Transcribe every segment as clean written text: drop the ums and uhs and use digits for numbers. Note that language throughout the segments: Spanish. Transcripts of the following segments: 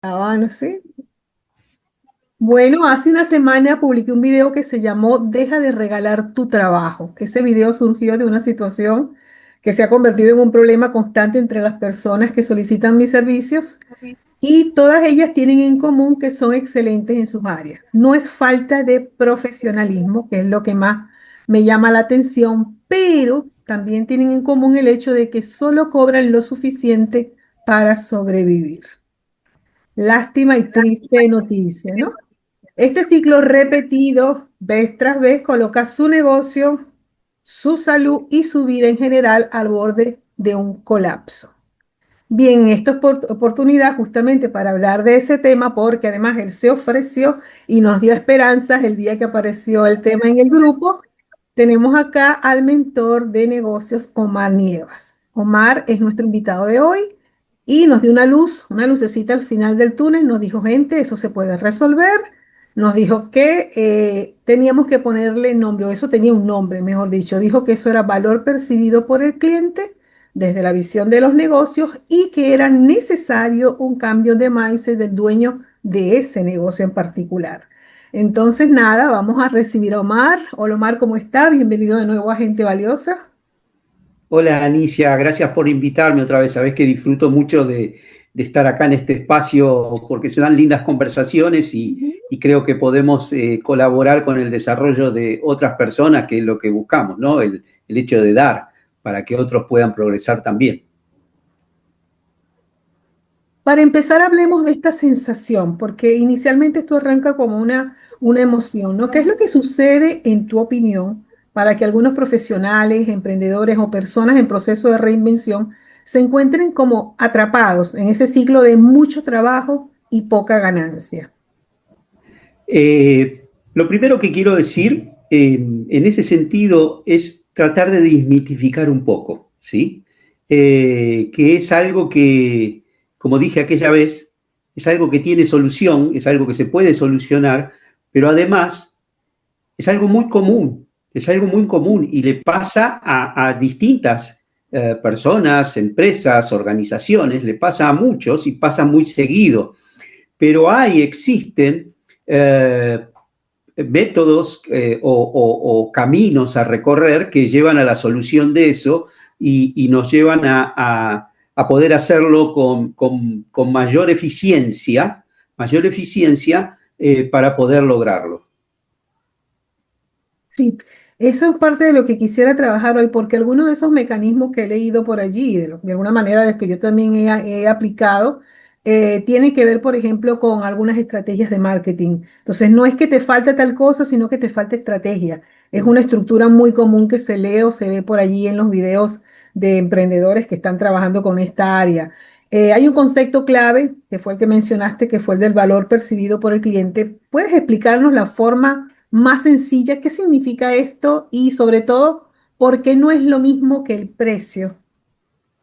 Ah, no sé. Bueno, hace una semana publiqué un video que se llamó Deja de regalar tu trabajo, que ese video surgió de una situación que se ha convertido en un problema constante entre las personas que solicitan mis servicios y todas ellas tienen en común que son excelentes en sus áreas. No es falta de profesionalismo, que es lo que más me llama la atención, pero también tienen en común el hecho de que solo cobran lo suficiente para sobrevivir. Lástima y triste noticia, ¿no? Este ciclo repetido, vez tras vez, coloca su negocio, su salud y su vida en general al borde de un colapso. Bien, esta es oportunidad justamente para hablar de ese tema, porque además él se ofreció y nos dio esperanzas el día que apareció el tema en el grupo. Tenemos acá al mentor de negocios, Omar Nievas. Omar es nuestro invitado de hoy y nos dio una luz, una lucecita al final del túnel. Nos dijo, gente, eso se puede resolver. Nos dijo que teníamos que ponerle nombre, o eso tenía un nombre, mejor dicho. Dijo que eso era valor percibido por el cliente desde la visión de los negocios y que era necesario un cambio de mindset del dueño de ese negocio en particular. Entonces, nada, vamos a recibir a Omar. Hola Omar, ¿cómo está? Bienvenido de nuevo a Gente Valiosa. Hola Anicia, gracias por invitarme otra vez. Sabés que disfruto mucho de estar acá en este espacio porque se dan lindas conversaciones Ujú. y creo que podemos colaborar con el desarrollo de otras personas, que es lo que buscamos, ¿no? El hecho de dar para que otros puedan progresar también. Para empezar, hablemos de esta sensación, porque inicialmente esto arranca como una emoción, ¿no? ¿Qué es lo que sucede, en tu opinión, para que algunos profesionales, emprendedores o personas en proceso de reinvención se encuentren como atrapados en ese ciclo de mucho trabajo y poca ganancia? Lo primero que quiero decir en ese sentido es tratar de desmitificar un poco, ¿sí? Que es algo que, como dije aquella vez, es algo que tiene solución, es algo que se puede solucionar, pero además es algo muy común, es algo muy común y le pasa a distintas personas, empresas, organizaciones, le pasa a muchos y pasa muy seguido, pero existen eh, métodos o caminos a recorrer que llevan a la solución de eso y nos llevan a poder hacerlo con mayor eficiencia para poder lograrlo. Sí, eso es parte de lo que quisiera trabajar hoy, porque algunos de esos mecanismos que he leído por allí, de alguna manera de los que yo también he aplicado, tienen que ver, por ejemplo, con algunas estrategias de marketing. Entonces, no es que te falte tal cosa, sino que te falta estrategia. Es una estructura muy común que se lee o se ve por allí en los videos de emprendedores que están trabajando con esta área. Hay un concepto clave, que fue el que mencionaste, que fue el del valor percibido por el cliente. ¿Puedes explicarnos la forma más sencilla? ¿Qué significa esto? Y sobre todo, ¿por qué no es lo mismo que el precio?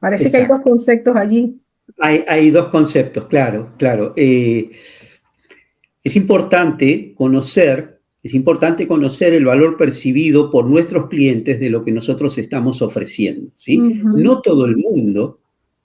Parece que hay dos Exacto. conceptos allí. Hay dos conceptos, claro, claro. Es importante conocer el valor percibido por nuestros clientes de lo que nosotros estamos ofreciendo, ¿sí? Ujú. No todo el mundo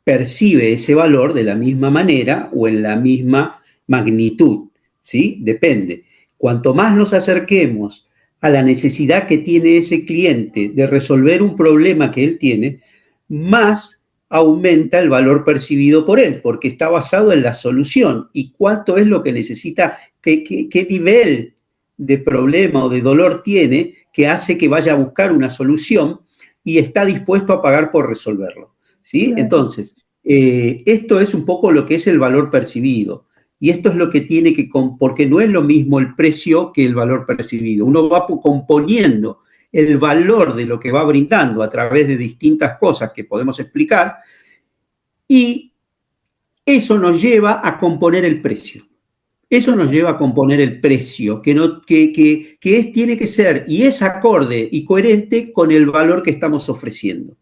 percibe ese valor de la misma manera o en la misma magnitud, ¿sí? Depende. Cuanto más nos acerquemos a la necesidad que tiene ese cliente de resolver un problema que él tiene, más aumenta el valor percibido por él, porque está basado en la solución y cuánto es lo que necesita, qué nivel de problema o de dolor tiene que hace que vaya a buscar una solución y está dispuesto a pagar por resolverlo. ¿Sí? Claro. Entonces, esto es un poco lo que es el valor percibido. Y esto es lo que tiene que, porque no es lo mismo el precio que el valor percibido. Uno va componiendo el valor de lo que va brindando a través de distintas cosas que podemos explicar y eso nos lleva a componer el precio. Eso nos lleva a componer el precio, tiene que ser y es acorde y coherente con el valor que estamos ofreciendo.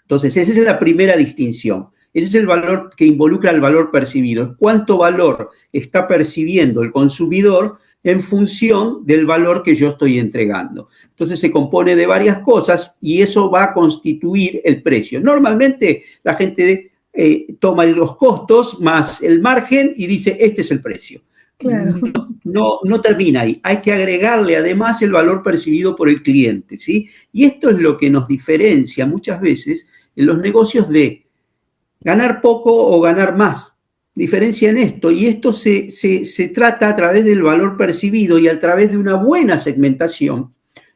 Entonces, esa es la primera distinción. Ese es el valor que involucra el valor percibido. ¿Cuánto valor está percibiendo el consumidor en función del valor que yo estoy entregando? Entonces se compone de varias cosas y eso va a constituir el precio. Normalmente la gente toma los costos más el margen y dice, este es el precio. Claro. No termina ahí. Hay que agregarle además el valor percibido por el cliente, ¿sí? Y esto es lo que nos diferencia muchas veces en los negocios de ganar poco o ganar más. Diferencia en esto, y esto se trata a través del valor percibido y a través de una buena segmentación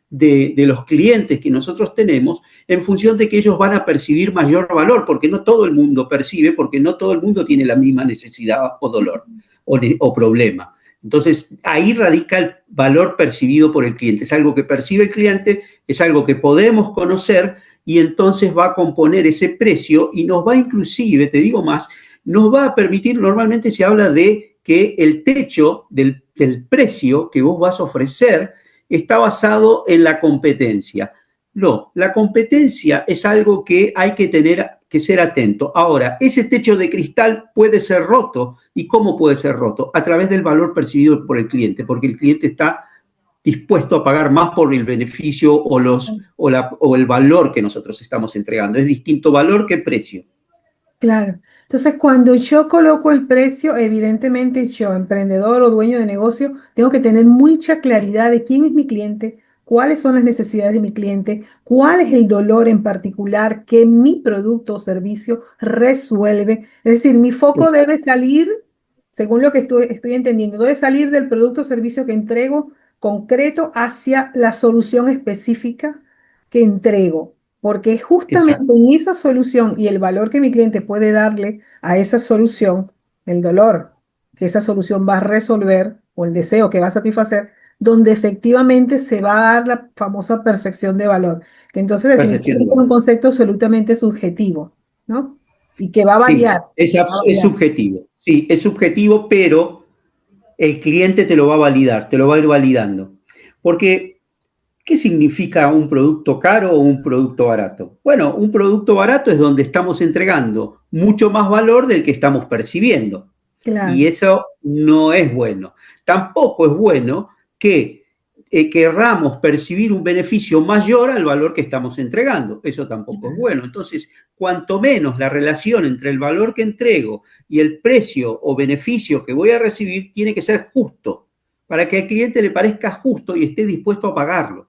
de los clientes que nosotros tenemos en función de que ellos van a percibir mayor valor, porque no todo el mundo percibe, porque no todo el mundo tiene la misma necesidad o dolor o problema. Entonces, ahí radica el valor percibido por el cliente. Es algo que percibe el cliente, es algo que podemos conocer y entonces va a componer ese precio y nos va inclusive, te digo más, nos va a permitir, normalmente se habla de que el techo del precio que vos vas a ofrecer está basado en la competencia. No, la competencia es algo que hay que tener que ser atento. Ahora, ese techo de cristal puede ser roto. ¿Y cómo puede ser roto? A través del valor percibido por el cliente, porque el cliente está dispuesto a pagar más por el beneficio o el valor que nosotros estamos entregando. Es distinto valor que precio. Claro. Entonces, cuando yo coloco el precio, evidentemente yo, emprendedor o dueño de negocio, tengo que tener mucha claridad de quién es mi cliente, cuáles son las necesidades de mi cliente, cuál es el dolor en particular que mi producto o servicio resuelve. Es decir, mi foco debe salir, según lo que estoy entendiendo, debe salir del producto o servicio que entrego concreto hacia la solución específica que entrego. Porque justamente Exacto. en esa solución y el valor que mi cliente puede darle a esa solución, el dolor que esa solución va a resolver o el deseo que va a satisfacer, donde efectivamente se va a dar la famosa percepción de valor, que entonces Percepción de definitivamente es un valor. concepto absolutamente subjetivo, ¿no? Y que va a Sí, variar, va a es variar. subjetivo. Sí, es subjetivo, pero el cliente te lo va a validar, te lo va a ir validando. Porque, ¿qué significa un producto caro o un producto barato? Bueno, un producto barato es donde estamos entregando mucho más valor del que estamos percibiendo. Y Claro, eso no es bueno. Tampoco es bueno que querramos percibir un beneficio mayor al valor que estamos entregando. Eso tampoco es bueno. Entonces, cuanto menos la relación entre el valor que entrego y el precio o beneficio que voy a recibir tiene que ser justo, para que al cliente le parezca justo y esté dispuesto a pagarlo.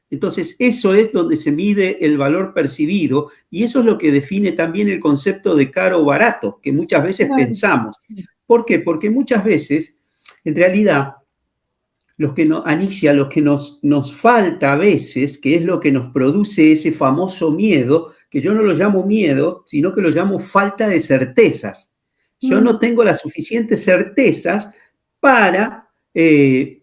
Entonces, eso es donde se mide el valor percibido y eso es lo que define también el concepto de caro o barato, que muchas veces claro, pensamos. ¿Por qué? Porque muchas veces, en realidad, Anicia, lo que nos falta a veces, que es lo que nos produce ese famoso miedo, que yo no lo llamo miedo, sino que lo llamo falta de certezas. Yo mm, no tengo las suficientes certezas para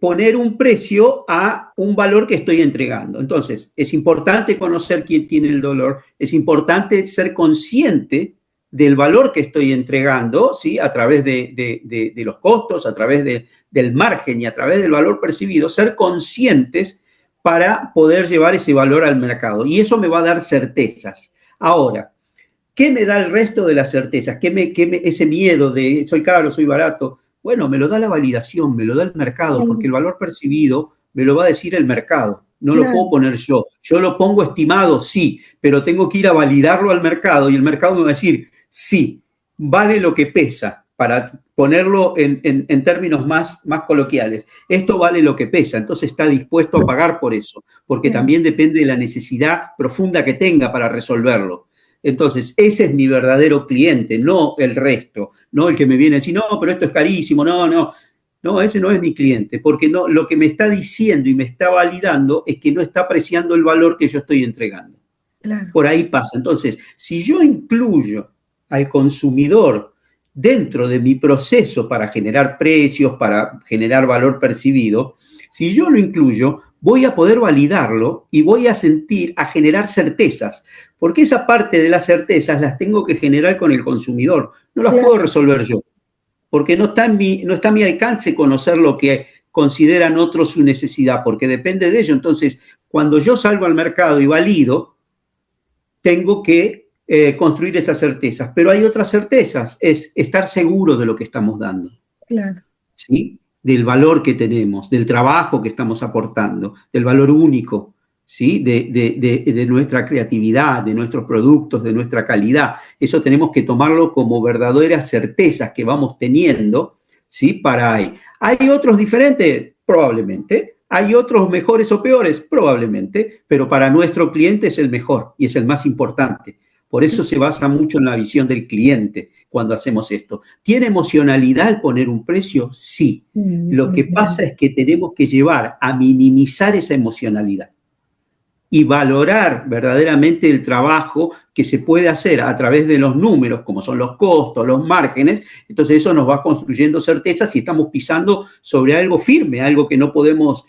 poner un precio a un valor que estoy entregando. Entonces, es importante conocer quién tiene el dolor, es importante ser consciente del valor que estoy entregando, ¿sí? A través de los costos, a través del margen y a través del valor percibido, ser conscientes para poder llevar ese valor al mercado. Y eso me va a dar certezas. Ahora, ¿qué me da el resto de las certezas? Ese miedo de soy caro, soy barato? Bueno, me lo da la validación, me lo da el mercado, porque claro, el valor percibido me lo va a decir el mercado. No lo claro, puedo poner yo. Yo lo pongo estimado, sí, pero tengo que ir a validarlo al mercado y el mercado me va a decir, sí, vale lo que pesa, para ponerlo en términos más coloquiales. Esto vale lo que pesa, entonces está dispuesto a pagar por eso, porque claro, también depende de la necesidad profunda que tenga para resolverlo. Entonces, ese es mi verdadero cliente, no el resto, no el que me viene a decir, no, pero esto es carísimo, no, ese no es mi cliente, porque no, lo que me está diciendo y me está validando es que no está apreciando el valor que yo estoy entregando. claro, Por ahí pasa. Entonces, si yo incluyo al consumidor dentro de mi proceso para generar precios, para generar valor percibido, si yo lo incluyo, voy a poder validarlo y voy a generar certezas, porque esa parte de las certezas las tengo que generar con el consumidor, no las puedo claro, resolver yo, porque no está a mi alcance conocer lo que consideran otros su necesidad, porque depende de ello. Entonces, cuando yo salgo al mercado y valido, tengo que construir esas certezas. Pero hay otras certezas, es estar seguro de lo que estamos dando, claro. ¿sí? Del valor que tenemos, del trabajo que estamos aportando, del valor único. ¿sí? De nuestra creatividad, de nuestros productos, de nuestra calidad. Eso tenemos que tomarlo como verdaderas certezas que vamos teniendo, ¿sí? Para ahí. ¿Hay otros diferentes? Probablemente. ¿Hay otros mejores o peores? Probablemente, pero para nuestro cliente es el mejor y es el más importante. Por eso se basa mucho en la visión del cliente cuando hacemos esto. ¿Tiene emocionalidad el poner un precio? Sí. Lo que pasa es que tenemos que llevar a minimizar esa emocionalidad y valorar verdaderamente el trabajo que se puede hacer a través de los números, como son los costos, los márgenes. Entonces eso nos va construyendo certezas y estamos pisando sobre algo firme, algo que no podemos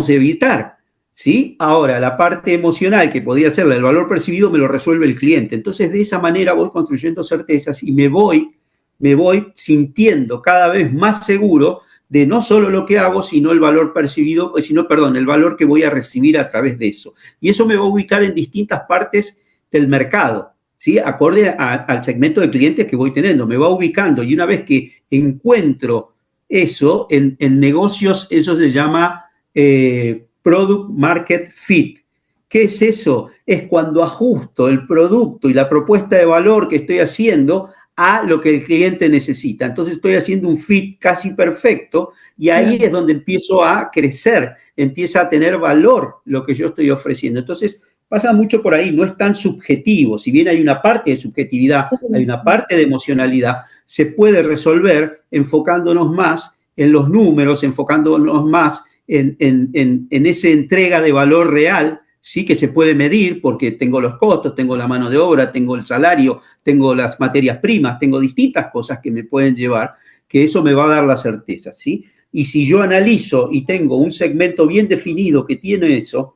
evitar, ¿sí? Ahora, la parte emocional, que podría ser el valor percibido, me lo resuelve el cliente. Entonces, de esa manera voy construyendo certezas y me voy sintiendo cada vez más seguro de no solo lo que hago, sino el valor percibido, el valor que voy a recibir a través de eso. Y eso me va a ubicar en distintas partes del mercado, ¿sí? Acorde al segmento de clientes que voy teniendo, me va ubicando. Y una vez que encuentro eso, en negocios, eso se llama Product Market Fit. ¿Qué es eso? Es cuando ajusto el producto y la propuesta de valor que estoy haciendo a lo que el cliente necesita. Entonces estoy haciendo un fit casi perfecto y ahí es donde empiezo a crecer, empieza a tener valor lo que yo estoy ofreciendo. Entonces pasa mucho por ahí, no es tan subjetivo. Si bien hay una parte de subjetividad, hay una parte de emocionalidad, se puede resolver enfocándonos más en los números, enfocándonos más en esa entrega de valor real, sí, que se puede medir porque tengo los costos, tengo la mano de obra, tengo el salario, tengo las materias primas, tengo distintas cosas que me pueden llevar, que eso me va a dar la certeza, ¿sí? Y si yo analizo y tengo un segmento bien definido que tiene eso,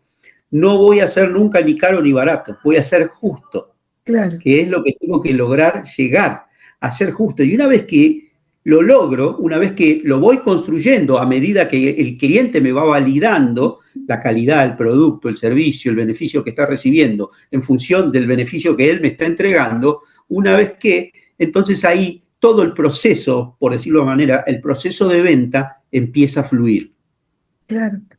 no voy a ser nunca ni caro ni barato, voy a ser justo, Claro. que es lo que tengo que lograr llegar a ser justo. Y una vez que lo logro, una vez que lo voy construyendo a medida que el cliente me va validando la calidad del producto, el servicio, el beneficio que está recibiendo en función del beneficio que él me está entregando, una vez que, entonces ahí todo el proceso, por decirlo de manera, el proceso de venta empieza a fluir. Claro. Lo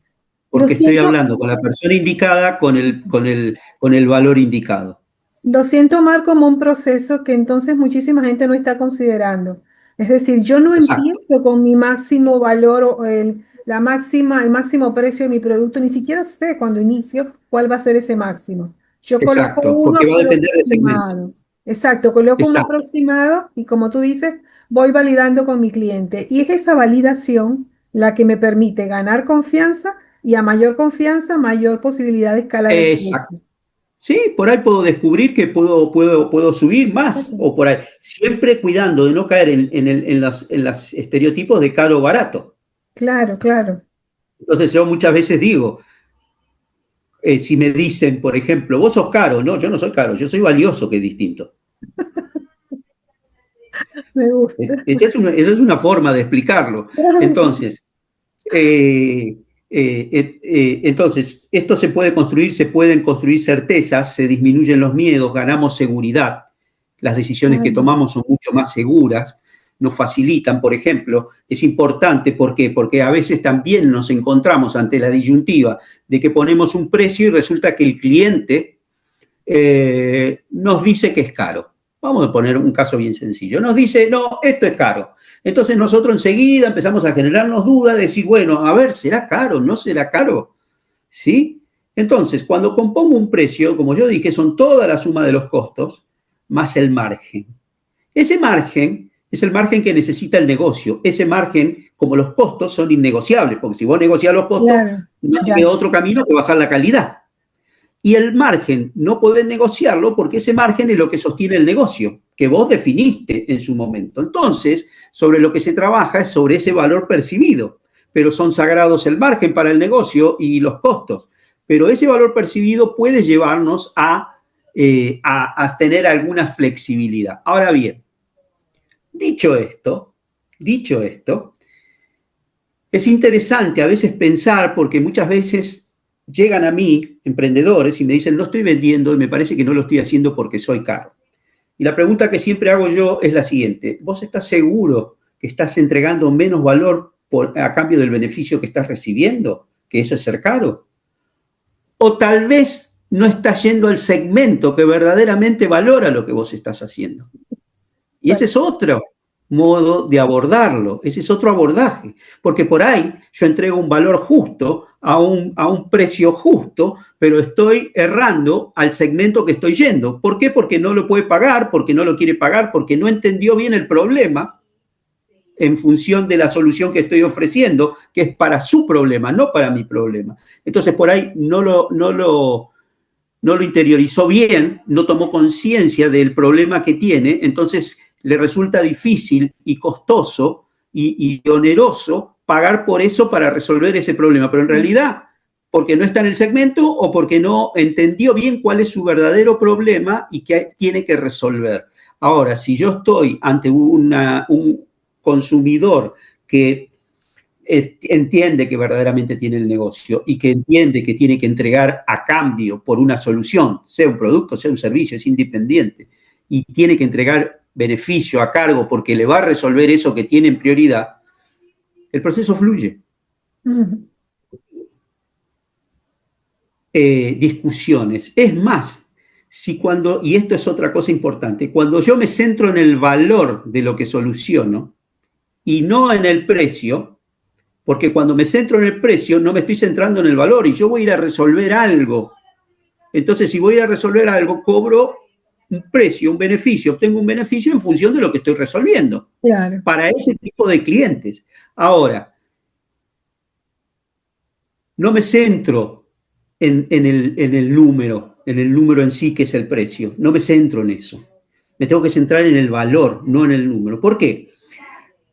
Porque estoy siento, hablando con la persona indicada, con el valor indicado. lo siento, Mar, como un proceso que entonces muchísima gente no está considerando. Es decir, yo no Exacto, empiezo con mi máximo valor o el máximo precio de mi producto, ni siquiera sé cuando inicio cuál va a ser ese máximo. Yo coloco exacto, uno porque va a depender del segmento. aproximado. Exacto, coloco un Exacto. aproximado y como tú dices, voy validando con mi cliente. Y es esa validación la que me permite ganar confianza y a mayor confianza, mayor posibilidad de escala de Exacto. precio. Sí, por ahí puedo descubrir que puedo subir más, o por ahí, siempre cuidando de no caer en los estereotipos de caro o barato. Claro, claro. Entonces yo muchas veces digo, si me dicen, por ejemplo, vos sos caro, no, yo no soy caro, yo soy valioso, que es distinto. Me gusta. Esa es una forma de explicarlo. Entonces, entonces, esto se puede construir, se pueden construir certezas, se disminuyen los miedos, ganamos seguridad, las decisiones que Claro, tomamos son mucho más seguras, nos facilitan, por ejemplo, es importante, ¿por qué? Porque a veces también nos encontramos ante la disyuntiva de que ponemos un precio y resulta que el cliente nos dice que es caro. Vamos a poner un caso bien sencillo. Nos dice, no, esto es caro. Entonces nosotros enseguida empezamos a generarnos dudas, de decir, bueno, a ver, ¿será caro? ¿No será caro? ¿Sí? Entonces, cuando compongo un precio, como yo dije, son toda la suma de los costos más el margen. Ese margen es el margen que necesita el negocio. Ese margen, como los costos, son innegociables, porque si vos negocias los costos, claro, no te ya, queda otro camino que bajar la calidad. Y el margen no podés negociarlo porque ese margen es lo que sostiene el negocio, que vos definiste en su momento. Entonces, sobre lo que se trabaja es sobre ese valor percibido, pero son sagrados el margen para el negocio y los costos. Pero ese valor percibido puede llevarnos a tener alguna flexibilidad. Ahora bien, dicho esto, es interesante a veces pensar, porque muchas veces llegan a mí emprendedores y me dicen, no estoy vendiendo y me parece que no lo estoy haciendo porque soy caro. Y la pregunta que siempre hago yo es la siguiente, ¿vos estás seguro que estás entregando menos valor a cambio del beneficio que estás recibiendo? ¿Que eso es ser caro? o tal vez no está yendo al segmento que verdaderamente valora lo que vos estás haciendo. Y ese es otro modo de abordarlo, ese es otro abordaje, porque por ahí yo entrego un valor justo a un precio justo, pero estoy errando al segmento que estoy yendo. ¿Por qué? Porque no lo puede pagar, porque no lo quiere pagar, porque no entendió bien el problema en función de la solución que estoy ofreciendo, que es para su problema, no para mi problema. Entonces por ahí no lo interiorizó bien, no tomó conciencia del problema que tiene, entonces le resulta difícil y costoso y oneroso pagar por eso para resolver ese problema, pero en realidad porque no está en el segmento o porque no entendió bien cuál es su verdadero problema y qué tiene que resolver. Ahora, si yo estoy ante un consumidor que entiende que verdaderamente tiene el negocio y que entiende que tiene que entregar a cambio por una solución, sea un producto, sea un servicio, es independiente, y tiene que entregar beneficio a cargo porque le va a resolver eso que tiene en prioridad, el proceso fluye. Discusiones. Es más, si cuando, y esto es otra cosa importante, cuando yo me centro en el valor de lo que soluciono y no en el precio, porque cuando me centro en el precio no me estoy centrando en el valor y yo voy a ir a resolver algo. Entonces, si voy a resolver algo, cobro un precio, un beneficio, obtengo un beneficio en función de lo que estoy resolviendo. Claro. Para ese tipo de clientes. Ahora, no me centro en el número en sí que es el precio. No me centro en eso. Me tengo que centrar en el valor, no en el número. ¿Por qué?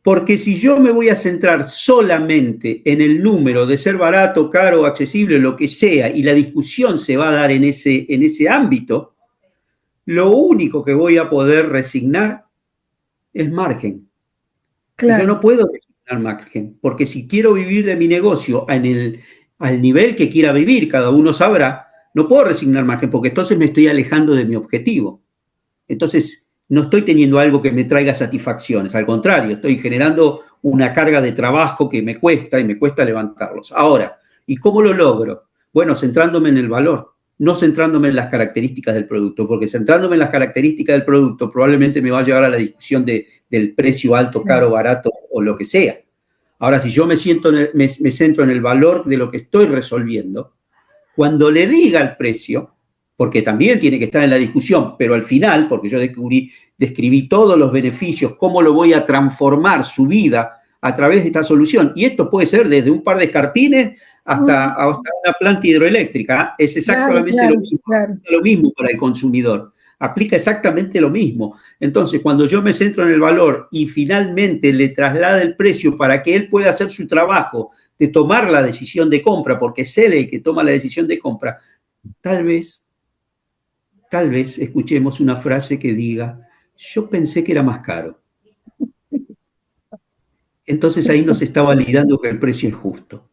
Porque si yo me voy a centrar solamente en el número de ser barato, caro, accesible, lo que sea, y la discusión se va a dar en ese ámbito, lo único que voy a poder resignar es margen. Claro. Y yo no puedo resignar margen, porque si quiero vivir de mi negocio al nivel que quiera vivir, cada uno sabrá, no puedo resignar margen, porque entonces me estoy alejando de mi objetivo. Entonces, no estoy teniendo algo que me traiga satisfacciones, al contrario, estoy generando una carga de trabajo que me cuesta y me cuesta levantarlos. Ahora, ¿y cómo lo logro? Bueno, centrándome en el valor, no centrándome en las características del producto, porque centrándome en las características del producto probablemente me va a llevar a la discusión del precio alto, caro, barato o lo que sea. Ahora, si yo me centro en el valor de lo que estoy resolviendo, cuando le diga el precio, porque también tiene que estar en la discusión, pero al final, porque yo describí todos los beneficios, cómo lo voy a transformar su vida a través de esta solución. Y esto puede ser desde un par de escarpines hasta una planta hidroeléctrica. Es exactamente lo mismo para el consumidor. Aplica exactamente lo mismo. Entonces, cuando yo me centro en el valor y finalmente le traslada el precio para que él pueda hacer su trabajo de tomar la decisión de compra, porque es él el que toma la decisión de compra, tal vez escuchemos una frase que diga, yo pensé que era más caro. Entonces ahí nos está validando que el precio es justo,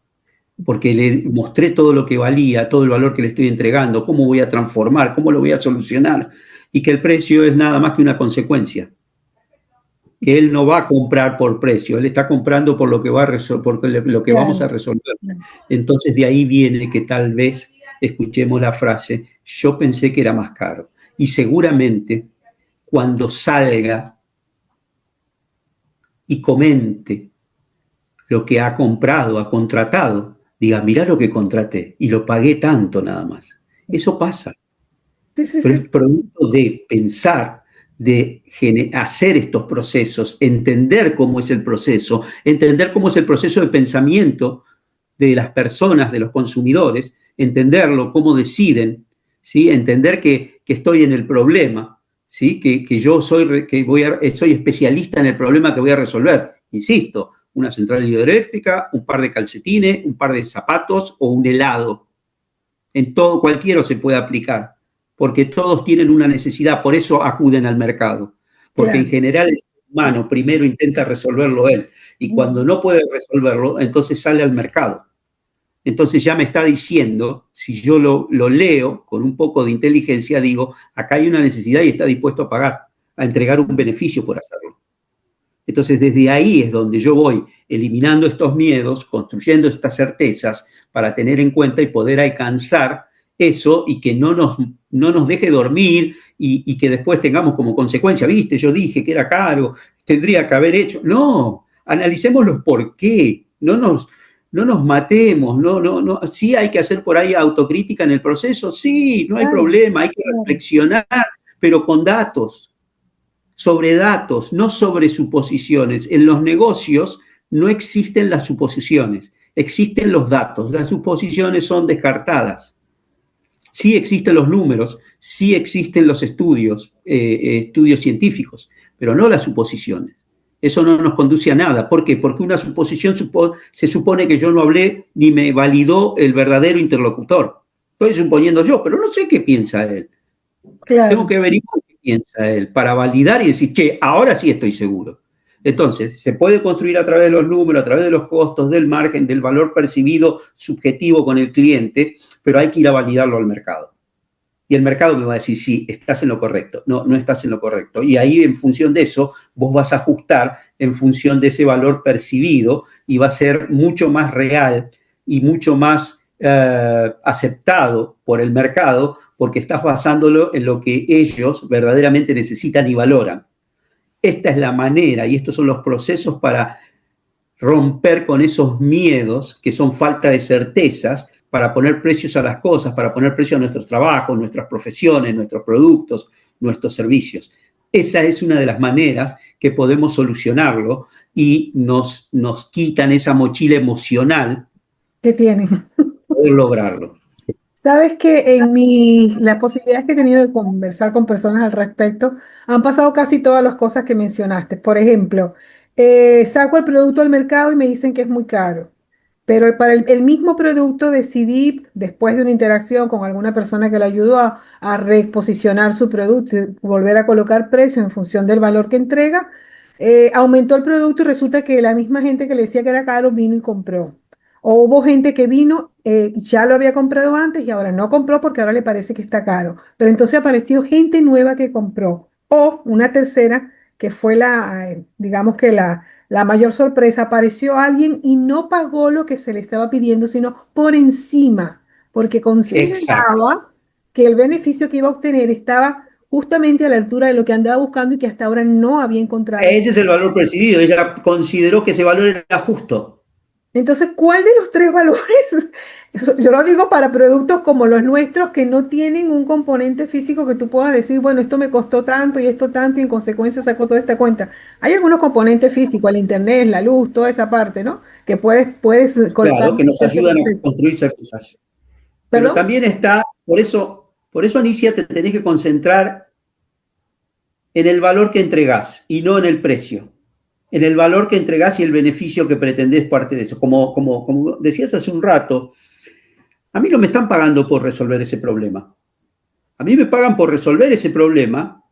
porque le mostré todo lo que valía, todo el valor que le estoy entregando, cómo voy a transformar, cómo lo voy a solucionar, y que el precio es nada más que una consecuencia, que él no va a comprar por precio, él está comprando por lo que vamos a resolver. Entonces de ahí viene que tal vez escuchemos la frase, yo pensé que era más caro. Y seguramente cuando salga y comente lo que ha comprado, ha contratado, diga, mirá lo que contraté y lo pagué tanto nada más. Eso pasa. Pero es producto de pensar, de hacer estos procesos, entender cómo es el proceso de pensamiento de las personas, de los consumidores, entenderlo, cómo deciden, ¿sí? Entender que estoy en el problema, ¿sí? Que yo soy especialista en el problema que voy a resolver. Insisto, una central hidroeléctrica, un par de calcetines, un par de zapatos o un helado. En todo, cualquiera se puede aplicar, porque todos tienen una necesidad, por eso acuden al mercado. Porque en general el ser humano primero intenta resolverlo él, y cuando no puede resolverlo, entonces sale al mercado. Entonces ya me está diciendo, si yo lo leo con un poco de inteligencia, digo, acá hay una necesidad y está dispuesto a pagar, a entregar un beneficio por hacerlo. Entonces desde ahí es donde yo voy eliminando estos miedos, construyendo estas certezas para tener en cuenta y poder alcanzar eso y que no nos deje dormir y que después tengamos como consecuencia, viste, yo dije que era caro, tendría que haber hecho. No, analicemos los por qué, no nos matemos, no. Sí hay que hacer por ahí autocrítica en el proceso, sí, no hay Claro, problema, hay que claro. reflexionar, pero con datos, sobre datos, no sobre suposiciones. En los negocios no existen las suposiciones, existen los datos. Las suposiciones son descartadas. Sí existen los números, sí existen los estudios científicos, pero no las suposiciones. Eso no nos conduce a nada. ¿Por qué? Porque una suposición se supone que yo no hablé ni me validó el verdadero interlocutor. Estoy suponiendo yo, pero no sé qué piensa él. Tengo Claro. que averiguar qué piensa él para validar y decir, che, ahora sí estoy seguro. Entonces, se puede construir a través de los números, a través de los costos, del margen, del valor percibido subjetivo con el cliente, pero hay que ir a validarlo al mercado. Y el mercado me va a decir, sí, estás en lo correcto, no, no estás en lo correcto. Y ahí, en función de eso, vos vas a ajustar en función de ese valor percibido y va a ser mucho más real y mucho más aceptado por el mercado porque estás basándolo en lo que ellos verdaderamente necesitan y valoran. Esta es la manera y estos son los procesos para romper con esos miedos que son falta de certezas para poner precios a las cosas, para poner precio a nuestros trabajos, nuestras profesiones, nuestros productos, nuestros servicios. Esa es una de las maneras que podemos solucionarlo y nos quitan esa mochila emocional ¿Qué tienen? para poder lograrlo. Sabes que las posibilidades que he tenido de conversar con personas al respecto han pasado casi todas las cosas que mencionaste. Por ejemplo, saco el producto al mercado y me dicen que es muy caro, pero para el mismo producto decidí, después de una interacción con alguna persona que le ayudó a reposicionar su producto y volver a colocar precio en función del valor que entrega, aumentó el producto y resulta que la misma gente que le decía que era caro vino y compró. O hubo gente que vino, ya lo había comprado antes y ahora no compró porque ahora le parece que está caro. Pero entonces apareció gente nueva que compró. O una tercera, que fue digamos que la mayor sorpresa, apareció alguien y no pagó lo que se le estaba pidiendo, sino por encima, porque Exacto. consideraba que el beneficio que iba a obtener estaba justamente a la altura de lo que andaba buscando y que hasta ahora no había encontrado. Ese es el valor percibido. Ella consideró que ese valor era justo. Entonces, ¿cuál de los tres valores? Yo lo digo para productos como los nuestros que no tienen un componente físico que tú puedas decir, bueno, esto me costó tanto y esto tanto y en consecuencia saco toda esta cuenta. Hay algunos componentes físicos, el internet, la luz, toda esa parte, ¿no? Que puedes colocar Claro, un que nos precio ayudan a perfecto. construir cosas. Pero ¿Perdón? también está, por eso, Anicia, te tenés que concentrar en el valor que entregás y no en el precio. En el valor que entregás y el beneficio que pretendés parte de eso. Como decías hace un rato, a mí no me están pagando por resolver ese problema. A mí me pagan por resolver ese problema,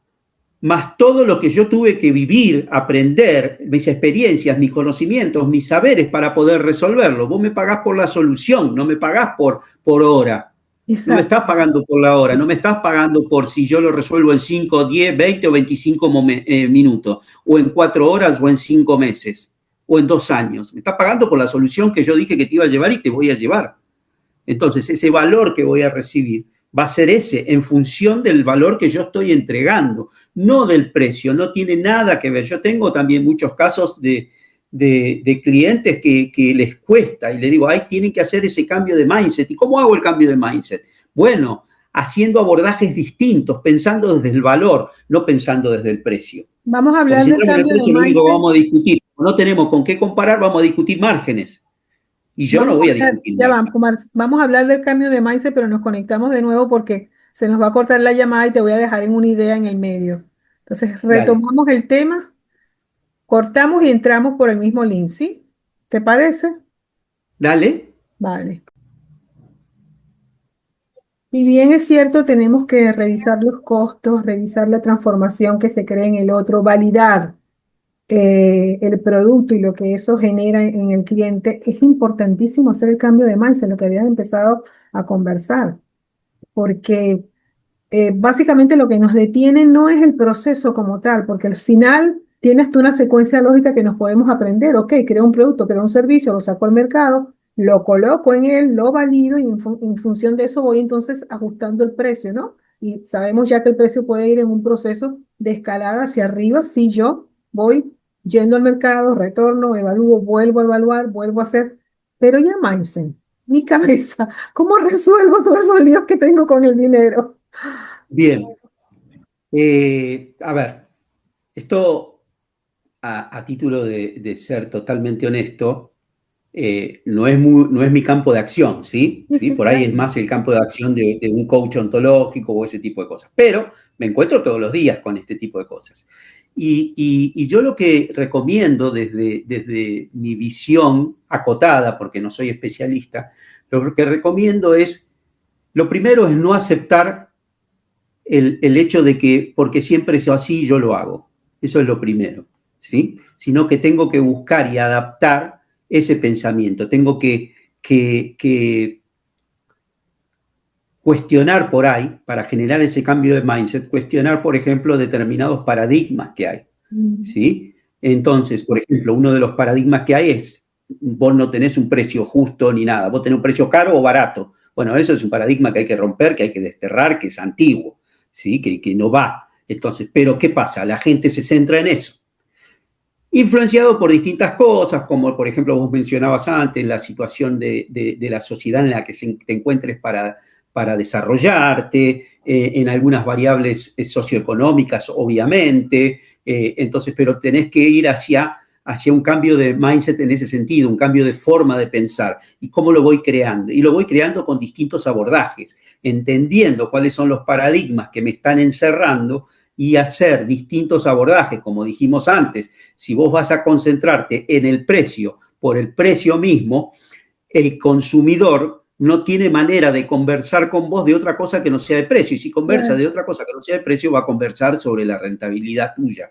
más todo lo que yo tuve que vivir, aprender, mis experiencias, mis conocimientos, mis saberes para poder resolverlo. Vos me pagás por la solución, no me pagás por hora. No me Exacto. estás pagando por la hora, no me estás pagando por si yo lo resuelvo en 5, 10, 20 o 25 minutos, o en 4 horas, o en 5 meses, o en 2 años. Me estás pagando por la solución que yo dije que te iba a llevar y te voy a llevar. Entonces, ese valor que voy a recibir va a ser ese, en función del valor que yo estoy entregando, no del precio, no tiene nada que ver. Yo tengo también muchos casos de clientes que les cuesta y le digo, ay, tienen que hacer ese cambio de mindset. ¿Y cómo hago el cambio de mindset? Bueno, haciendo abordajes distintos, pensando desde el valor, no pensando desde el precio. Vamos a Porque hablar si del entramos en el cambio de precio, lo único que mindset. vamos a discutir, no tenemos con qué comparar, vamos a discutir márgenes. Y yo no Vamos voy a a hablar, discutir ya va, márgenes. Omar, vamos a hablar del cambio de mindset, pero nos conectamos de nuevo porque se nos va a cortar la llamada y te voy a dejar en una idea en el medio. Entonces, Dale, retomamos el tema, cortamos y entramos por el mismo link, ¿sí? ¿Te parece? dale. Vale. Y bien es cierto, tenemos que revisar los costos, revisar la transformación que se crea en el otro, validar el producto y lo que eso genera en el cliente. Es importantísimo hacer el cambio de mindset, lo que habías empezado a conversar, porque básicamente lo que nos detiene no es el proceso como tal, porque al final tienes tú una secuencia lógica que nos podemos aprender. Ok, creo un producto, creo un servicio, lo saco al mercado, lo coloco en él, lo valido y en función de eso voy entonces ajustando el precio, ¿no? Y sabemos ya que el precio puede ir en un proceso de escalada hacia arriba si yo voy yendo al mercado, retorno, evalúo, vuelvo a evaluar, vuelvo a hacer, pero ya Mainzen, mi cabeza, ¿cómo resuelvo todos esos líos que tengo con el dinero? Bien, a ver, esto a título de ser totalmente honesto, no es mi campo de acción, ¿sí? Sí, ¿Sí? sí, Por ahí claro. es más el campo de acción de un coach ontológico o ese tipo de cosas. Pero me encuentro todos los días con este tipo de cosas. Y yo lo que recomiendo desde mi visión acotada, porque no soy especialista, lo que recomiendo es, lo primero es no aceptar el hecho de que porque siempre es así, yo lo hago. Eso es lo primero, ¿sí? Sino que tengo que buscar y adaptar ese pensamiento. Tengo que cuestionar por ahí, para generar ese cambio de mindset, cuestionar, por ejemplo, determinados paradigmas que hay, Mm. ¿sí? Entonces, por ejemplo, uno de los paradigmas que hay es, vos no tenés un precio justo ni nada, vos tenés un precio caro o barato. Bueno, eso es un paradigma que hay que romper, que hay que desterrar, que es antiguo, ¿sí? Que no va. Entonces, pero ¿qué pasa? La gente se centra en eso. Influenciado por distintas cosas, como por ejemplo vos mencionabas antes, la situación de la sociedad en la que te encuentres para desarrollarte, en algunas variables socioeconómicas, obviamente, entonces, pero tenés que ir hacia un cambio de mindset en ese sentido, un cambio de forma de pensar. ¿Y cómo lo voy creando? Y lo voy creando con distintos abordajes, entendiendo cuáles son los paradigmas que me están encerrando y hacer distintos abordajes, como dijimos antes. Si vos vas a concentrarte en el precio por el precio mismo, el consumidor no tiene manera de conversar con vos de otra cosa que no sea de precio. Y si conversa Claro. de otra cosa que no sea de precio, va a conversar sobre la rentabilidad tuya.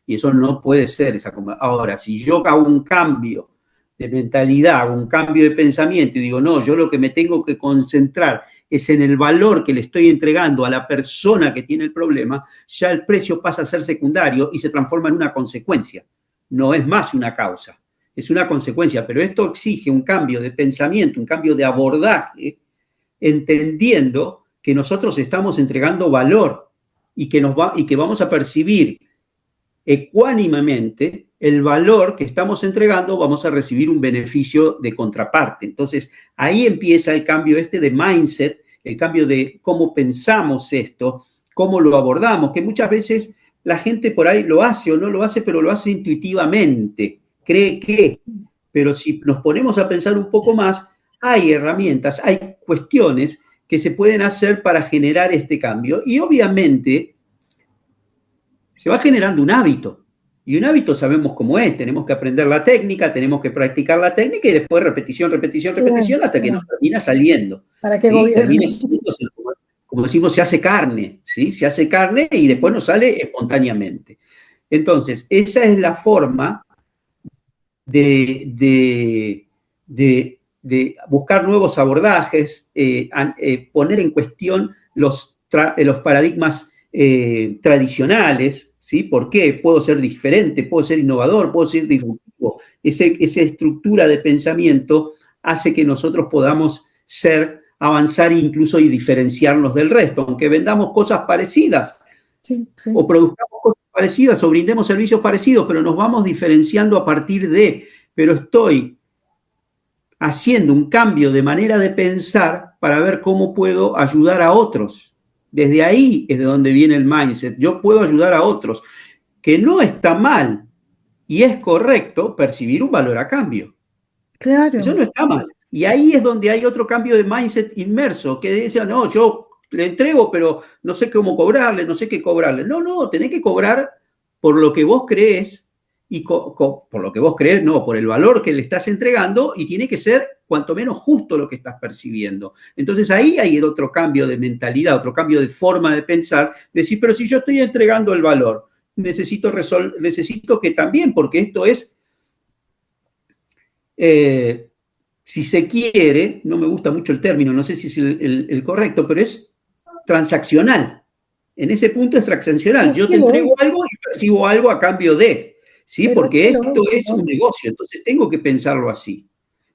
Y eso no puede ser esa conversación. Ahora, si yo hago un cambio de mentalidad, hago un cambio de pensamiento y digo, no, yo lo que me tengo que concentrar es en el valor que le estoy entregando a la persona que tiene el problema, ya el precio pasa a ser secundario y se transforma en una consecuencia. No es más una causa, es una consecuencia, pero esto exige un cambio de pensamiento, un cambio de abordaje, entendiendo que nosotros estamos entregando valor y que vamos a percibir ecuánimemente el valor que estamos entregando, vamos a recibir un beneficio de contraparte. Entonces, ahí empieza el cambio este de mindset, el cambio de cómo pensamos esto, cómo lo abordamos, que muchas veces la gente por ahí lo hace o no lo hace, pero lo hace intuitivamente, cree que, pero si nos ponemos a pensar un poco más, hay herramientas, hay cuestiones que se pueden hacer para generar este cambio y obviamente se va generando un hábito. Y un hábito sabemos cómo es, tenemos que aprender la técnica, tenemos que practicar la técnica y después repetición, repetición, Claro, repetición hasta que nos claro. termina saliendo, Para que ¿sí? Termina gobierne. siendo, como decimos, se hace carne, ¿sí? Se hace carne y después nos sale espontáneamente. Entonces, esa es la forma de, de buscar nuevos abordajes, poner en cuestión los paradigmas tradicionales, ¿sí? ¿Por qué? Puedo ser diferente, puedo ser innovador, puedo ser disruptivo. Esa estructura de pensamiento hace que nosotros podamos avanzar incluso y diferenciarnos del resto, aunque vendamos cosas parecidas Sí, o sí. produzcamos cosas parecidas o brindemos servicios parecidos, pero nos vamos diferenciando a partir pero estoy haciendo un cambio de manera de pensar para ver cómo puedo ayudar a otros. Desde ahí es de donde viene el mindset. Yo puedo ayudar a otros, que no está mal y es correcto percibir un valor a cambio. Eso Claro. no está mal. Y ahí es donde hay otro cambio de mindset inmerso, que dice, no, yo le entrego, pero no sé cómo cobrarle, no sé qué cobrarle. No, no, tenés que cobrar por lo que vos crees, y por lo que vos crees, no, por el valor que le estás entregando, y tiene que ser cuanto menos justo lo que estás percibiendo. Entonces ahí hay otro cambio de mentalidad, otro cambio de forma de pensar, decir, pero si yo estoy entregando el valor, necesito que también, porque esto es si se quiere, no me gusta mucho el término, no sé si es el correcto, pero es transaccional. En ese punto es transaccional. Es Yo que te lo entrego es, algo y percibo algo a cambio de, ¿sí? pero es que Porque lo esto es, es un ¿no? negocio, entonces tengo que pensarlo así.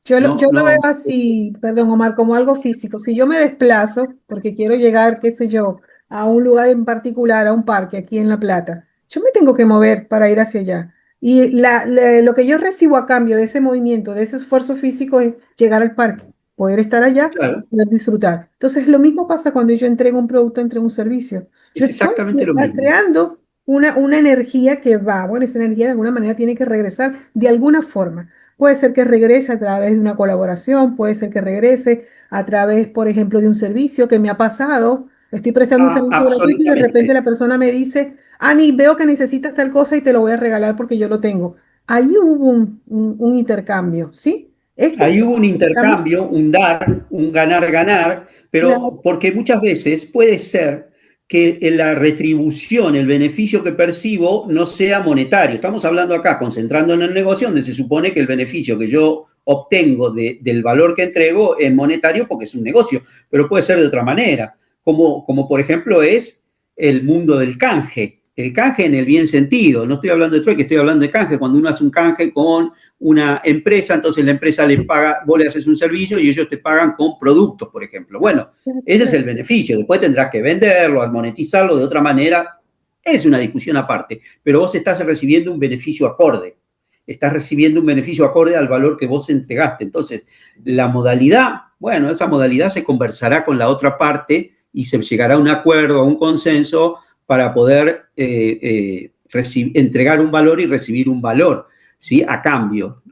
No, Yo lo veo no, así, perdón, Omar, como algo físico. Si yo me desplazo porque quiero llegar, qué sé yo, a un lugar en particular, a un parque aquí en La Plata, yo me tengo que mover para ir hacia allá. Y lo que yo recibo a cambio de ese movimiento, de ese esfuerzo físico, es llegar al parque, poder estar allá, claro, poder disfrutar. Entonces, lo mismo pasa cuando yo entrego un producto, entrego un servicio. Yo es estoy exactamente lo mismo. creando una energía que va, bueno, esa energía de alguna manera tiene que regresar de alguna forma. Puede ser que regrese a través de una colaboración, puede ser que regrese a través, por ejemplo, de un servicio que me ha pasado. Estoy prestando un servicio gratuito y de repente Absolutamente. la persona me dice, Ani, veo que necesitas tal cosa y te lo voy a regalar porque yo lo tengo. Ahí hubo un intercambio, ¿sí? Este Ahí hubo un intercambio, intercambio, un dar, un ganar-ganar, pero claro, porque muchas veces puede ser que la retribución, el beneficio que percibo no sea monetario. Estamos hablando acá, concentrando en el negocio, donde se supone que el beneficio que yo obtengo del valor que entrego es monetario porque es un negocio, pero puede ser de otra manera, como por ejemplo es el mundo del canje. El canje en el bien sentido, no estoy hablando de trueque, estoy hablando de canje, cuando uno hace un canje con una empresa, entonces la empresa les paga, vos le haces un servicio y ellos te pagan con productos, por ejemplo. Bueno, ese es el beneficio. Después tendrás que venderlo, monetizarlo de otra manera. Es una discusión aparte, pero vos estás recibiendo un beneficio acorde. Estás recibiendo un beneficio acorde al valor que vos entregaste. Entonces, la modalidad, bueno, esa modalidad se conversará con la otra parte y se llegará a un acuerdo, a un consenso para poder entregar un valor y recibir un valor. ¿Sí? A cambio.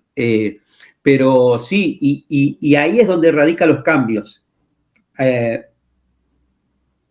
Pero sí, y ahí es donde radican los cambios. Eh,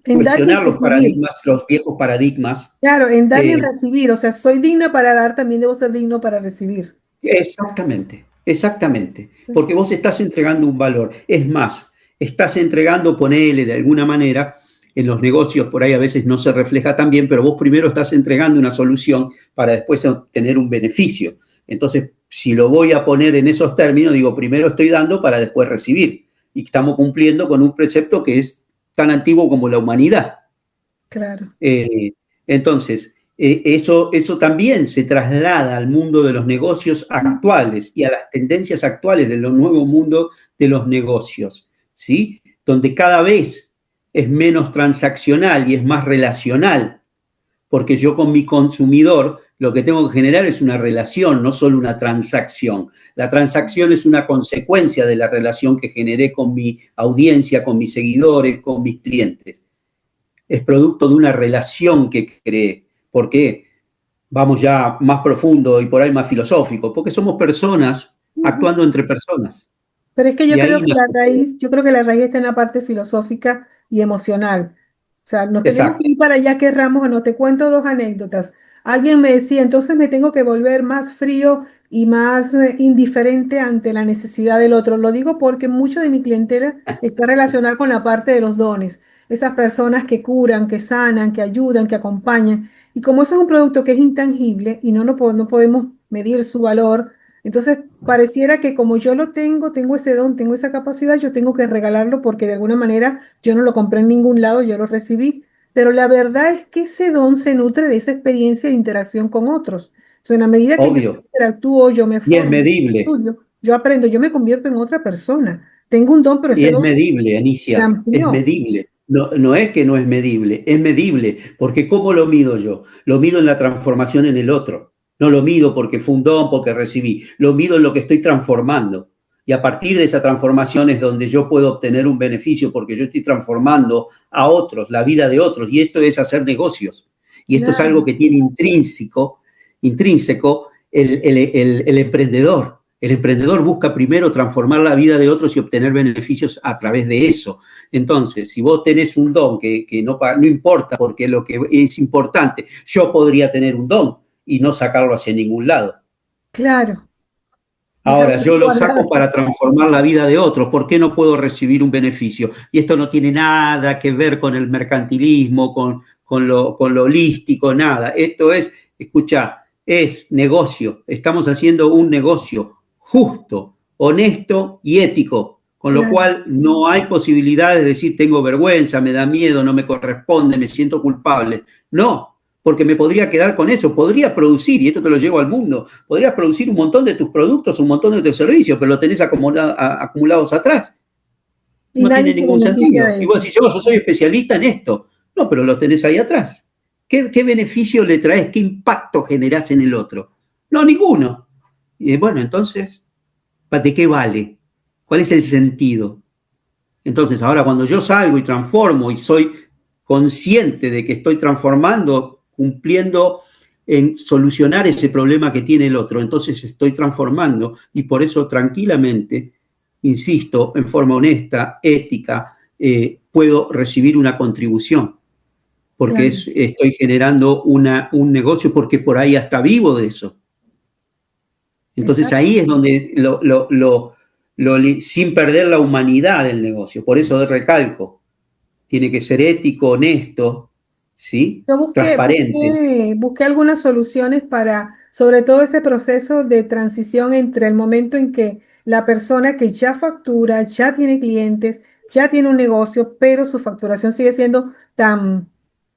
en dar y en Cuestionar los recibir. paradigmas, los viejos paradigmas. Claro, en dar y en eh, recibir. O sea, soy digna para dar, también debo ser digno para recibir. Exactamente, exactamente, porque vos estás entregando un valor. Es más, estás entregando, ponele de alguna manera, en los negocios por ahí a veces no se refleja tan bien, pero vos primero estás entregando una solución para después obtener un beneficio. Entonces, si lo voy a poner en esos términos, digo, primero estoy dando para después recibir. Y estamos cumpliendo con un precepto que es tan antiguo como la humanidad. Claro. Entonces, eso también se traslada al mundo de los negocios actuales y a las tendencias actuales del nuevo mundo de los negocios, ¿sí? Donde cada vez es menos transaccional y es más relacional, porque yo con mi consumidor lo que tengo que generar es una relación, no solo una transacción. La transacción es una consecuencia de la relación que generé con mi audiencia, con mis seguidores, con mis clientes. Es producto de una relación que creé. ¿Por qué? Vamos ya más profundo y por ahí más filosófico, porque somos personas Ujú. actuando entre personas. Pero es que yo De creo ahí que la nace todo. raíz, yo creo que la raíz está en la parte filosófica y emocional. O sea, nos tenemos que Exacto. ir para allá, querramos o no. Te cuento dos anécdotas. Alguien me decía, entonces me tengo que volver más frío y más indiferente ante la necesidad del otro. Lo digo porque mucho de mi clientela está relacionada con la parte de los dones. Esas personas que curan, que sanan, que ayudan, que acompañan. Y como eso es un producto que es intangible y no podemos medir su valor, entonces pareciera que como yo lo tengo, tengo ese don, tengo esa capacidad, yo tengo que regalarlo porque de alguna manera yo no lo compré en ningún lado, yo lo recibí. Pero la verdad es que ese don se nutre de esa experiencia de interacción con otros. Entonces, en la medida que yo Obvio. interactúo, yo me Y es formo, medible. estudio, yo aprendo, yo me convierto en otra persona. Tengo un don, pero Y ese es don medible, se Anicia. Es amplió. medible. No, no es que no es medible, es medible. Porque ¿cómo lo mido yo? Lo mido en la transformación en el otro. No lo mido porque fue un don, porque recibí. Lo mido en lo que estoy transformando. Y a partir de esa transformación es donde yo puedo obtener un beneficio porque yo estoy transformando a otros, la vida de otros. Y esto es hacer negocios. Y esto es algo Claro, que tiene intrínseco el emprendedor. El emprendedor busca primero transformar la vida de otros y obtener beneficios a través de eso. Entonces, si vos tenés un don que no importa, porque lo que es importante, yo podría tener un don y no sacarlo hacia ningún lado. claro. Ahora, Dejarlo yo lo saco guardado. para transformar la vida de otros. ¿Por qué no puedo recibir un beneficio? Y esto no tiene nada que ver con el mercantilismo, con lo holístico, nada. Esto es, escucha, es negocio. Estamos haciendo un negocio justo, honesto y ético, con lo Claro, cual no hay posibilidad de decir tengo vergüenza, me da miedo, no me corresponde, me siento culpable. No, porque me podría quedar con eso, podría producir, y esto te lo llevo al mundo, podrías producir un montón de tus productos, un montón de tus servicios, pero lo tenés acumulados atrás. Y No nadie tiene se ningún beneficia sentido. de Y vos eso. decís, yo soy especialista en esto. No, pero lo tenés ahí atrás. ¿Qué beneficio le traes? ¿Qué impacto generás en el otro? No, ninguno. Y bueno, entonces, ¿de qué vale? ¿Cuál es el sentido? Entonces, ahora cuando yo salgo y transformo y soy consciente de que estoy transformando, cumpliendo en solucionar ese problema que tiene el otro, entonces estoy transformando y por eso tranquilamente, insisto, en forma honesta, ética, puedo recibir una contribución, porque Claro, estoy generando un negocio, porque por ahí hasta vivo de eso. Entonces exacto. ahí es donde sin perder la humanidad del negocio, por eso recalco, tiene que ser ético, honesto, ¿sí? Yo Transparente. busqué algunas soluciones para, sobre todo ese proceso de transición entre el momento en que la persona que ya factura, ya tiene clientes, ya tiene un negocio, pero su facturación sigue siendo tan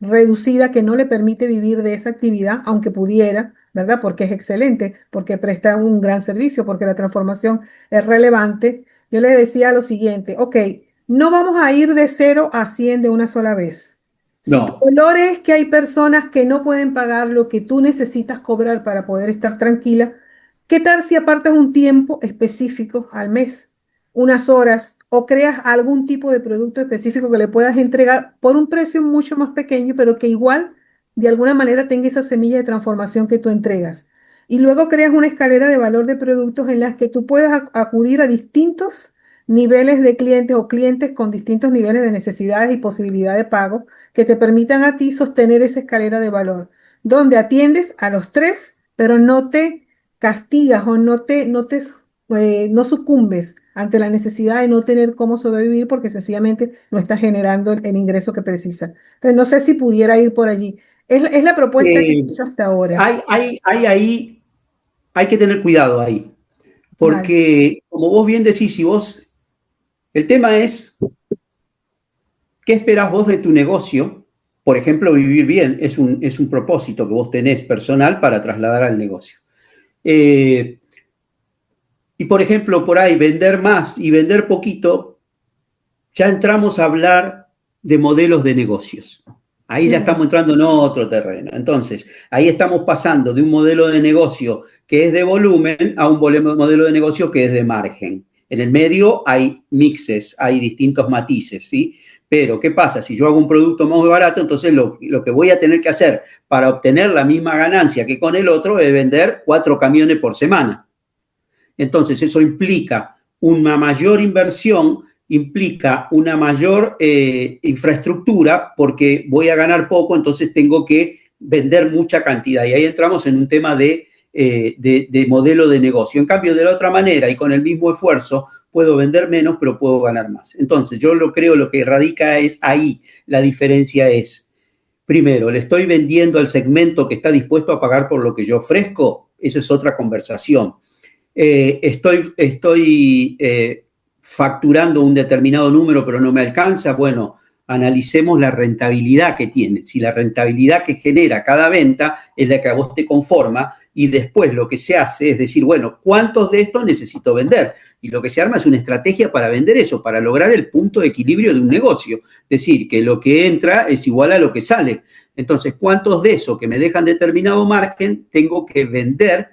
reducida que no le permite vivir de esa actividad, aunque pudiera, ¿verdad? Porque es excelente, porque presta un gran servicio, porque la transformación es relevante. Yo les decía lo siguiente, ok, no vamos a ir de 0 a 100 de una sola vez. Si tu No, dolor es que hay personas que no pueden pagar lo que tú necesitas cobrar para poder estar tranquila, ¿qué tal si apartas un tiempo específico al mes, unas horas, o creas algún tipo de producto específico que le puedas entregar por un precio mucho más pequeño, pero que igual de alguna manera tenga esa semilla de transformación que tú entregas? Y luego creas una escalera de valor de productos en las que tú puedas acudir a distintos niveles de clientes o clientes con distintos niveles de necesidades y posibilidad de pago que te permitan a ti sostener esa escalera de valor, donde atiendes a los tres, pero no te castigas o no sucumbes ante la necesidad de no tener cómo sobrevivir porque sencillamente no estás generando el ingreso que precisa. Entonces, no sé si pudiera ir por allí. Es la propuesta que he eh, hecho hasta ahora. hay que tener cuidado ahí, Vale. porque como vos bien decís, el tema es, ¿qué esperás vos de tu negocio? Por ejemplo, vivir bien es un propósito que vos tenés personal para trasladar al negocio. Eh, y por ejemplo, por ahí vender más y vender poquito, ya entramos a hablar de modelos de negocios. Ahí ya Claro, estamos entrando en otro terreno. Entonces, ahí estamos pasando de un modelo de negocio que es de volumen a un modelo de negocio que es de margen. En el medio hay mixes, hay distintos matices, ¿sí? Pero, ¿qué pasa? Si yo hago un producto más barato, entonces lo que voy a tener que hacer para obtener la misma ganancia que con el otro es vender 4 camiones por semana. Entonces, eso implica una mayor inversión, implica una mayor infraestructura, porque voy a ganar poco, entonces tengo que vender mucha cantidad. Y ahí entramos en un tema de modelo de negocio. En cambio, de la otra manera y con el mismo esfuerzo, puedo vender menos, pero puedo ganar más. Entonces, yo creo lo que radica es ahí. La diferencia es, primero, ¿le estoy vendiendo al segmento que está dispuesto a pagar por lo que yo ofrezco? Esa es otra conversación. Estoy facturando un determinado número pero no me alcanza, bueno, analicemos la rentabilidad que tiene. Si la rentabilidad que genera cada venta es la que a vos te conforma, y después lo que se hace es decir, bueno, ¿cuántos de estos necesito vender? Y lo que se arma es una estrategia para vender eso, para lograr el punto de equilibrio de un negocio. Es decir, que lo que entra es igual a lo que sale. Entonces, ¿cuántos de esos que me dejan determinado margen tengo que vender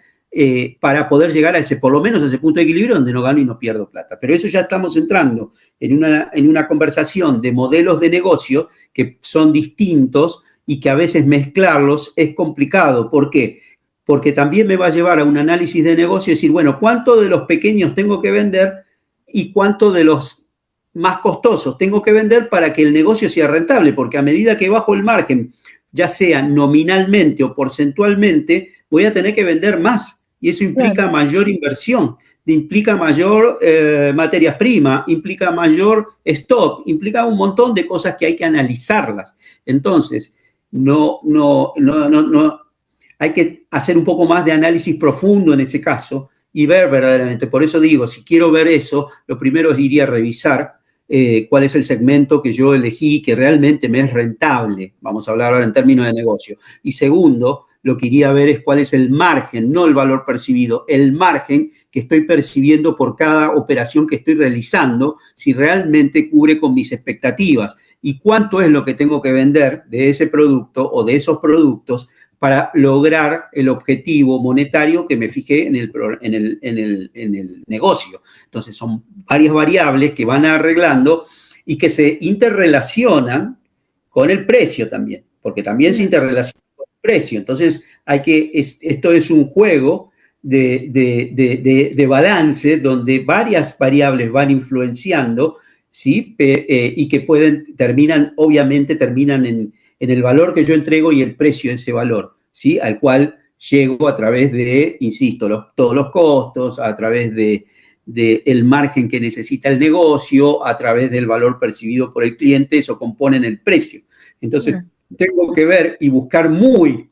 para poder llegar a ese, por lo menos a ese punto de equilibrio donde no gano y no pierdo plata? Pero eso ya estamos entrando en una conversación de modelos de negocio que son distintos y que a veces mezclarlos es complicado. ¿Por qué? Porque también me va a llevar a un análisis de negocio y decir, bueno, ¿cuánto de los pequeños tengo que vender y cuánto de los más costosos tengo que vender para que el negocio sea rentable? Porque a medida que bajo el margen, ya sea nominalmente o porcentualmente, voy a tener que vender más. Y eso implica claro. mayor inversión, implica mayor materias primas, implica mayor stock, implica un montón de cosas que hay que analizarlas. Entonces, no, hay que hacer un poco más de análisis profundo en ese caso y ver verdaderamente. Por eso digo, si quiero ver eso, lo primero es ir a revisar cuál es el segmento que yo elegí que realmente me es rentable. Vamos a hablar ahora en términos de negocio. Y segundo, lo que iría a ver es cuál es el margen, no el valor percibido, el margen que estoy percibiendo por cada operación que estoy realizando, si realmente cubre con mis expectativas y cuánto es lo que tengo que vender de ese producto o de esos productos para lograr el objetivo monetario que me fijé en el negocio. Entonces son varias variables que van arreglando y que se interrelacionan con el precio también, porque también se interrelaciona con el precio. Entonces esto es un juego de balance donde varias variables van influenciando, ¿sí? Y que obviamente terminan en el valor que yo entrego y el precio de ese valor, ¿sí? Al cual llego a través de, insisto, todos los costos, a través del margen que necesita el negocio, a través del valor percibido por el cliente, eso componen el precio. Entonces, tengo que ver y buscar muy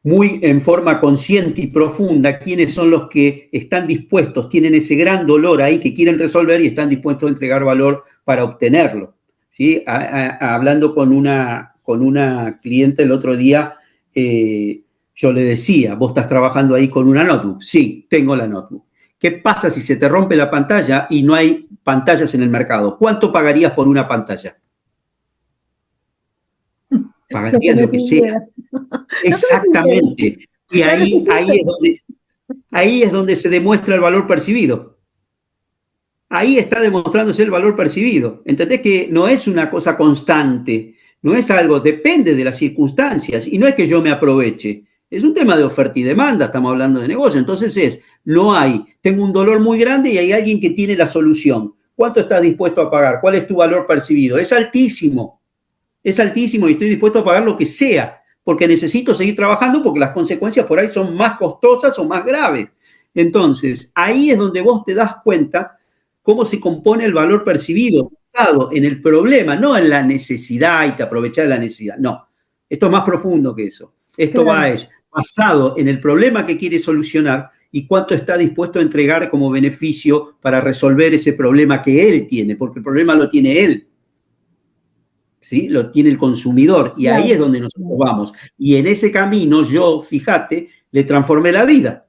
en forma consciente y profunda quiénes son los que están dispuestos, tienen ese gran dolor ahí que quieren resolver y están dispuestos a entregar valor para obtenerlo. ¿Sí? Hablando con una cliente el otro día, yo le decía, vos estás trabajando ahí con una notebook. Sí, tengo la notebook. ¿Qué pasa si se te rompe la pantalla y no hay pantallas en el mercado? ¿Cuánto pagarías por una pantalla? Pagarías lo que sea. Exactamente. Y ahí es donde se demuestra el valor percibido. Ahí está demostrándose el valor percibido. ¿Entendés que no es una cosa constante? No es algo, depende de las circunstancias. Y no es que yo me aproveche. Es un tema de oferta y demanda, estamos hablando de negocio. Entonces tengo un dolor muy grande y hay alguien que tiene la solución. ¿Cuánto estás dispuesto a pagar? ¿Cuál es tu valor percibido? Es altísimo y estoy dispuesto a pagar lo que sea, porque necesito seguir trabajando porque las consecuencias por ahí son más costosas o más graves. Entonces, ahí es donde vos te das cuenta cómo se compone el valor percibido, basado en el problema, no en la necesidad y te aprovechar de la necesidad. No, esto es más profundo que eso. Esto es basado en el problema que quiere solucionar y cuánto está dispuesto a entregar como beneficio para resolver ese problema que él tiene, porque el problema lo tiene él. ¿Sí? Lo tiene el consumidor y ahí es donde nosotros vamos. Y en ese camino yo, fíjate, le transformé la vida.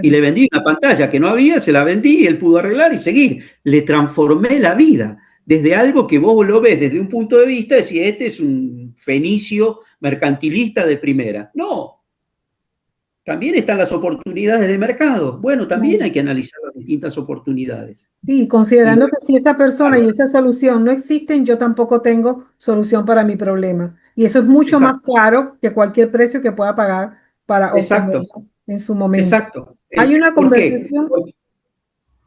Y le vendí una pantalla que no había, se la vendí y él pudo arreglar y seguir. Le transformé la vida desde algo que vos lo ves desde un punto de vista de si este es un fenicio mercantilista de primera. No. También están las oportunidades de mercado. Bueno, también hay que analizar las distintas oportunidades. Sí, considerando que si esa persona y esa solución no existen, yo tampoco tengo solución para mi problema. Y eso es mucho más caro que cualquier precio que pueda pagar para obtenerlo en su momento. Exacto. Hay una ¿Por qué? conversación.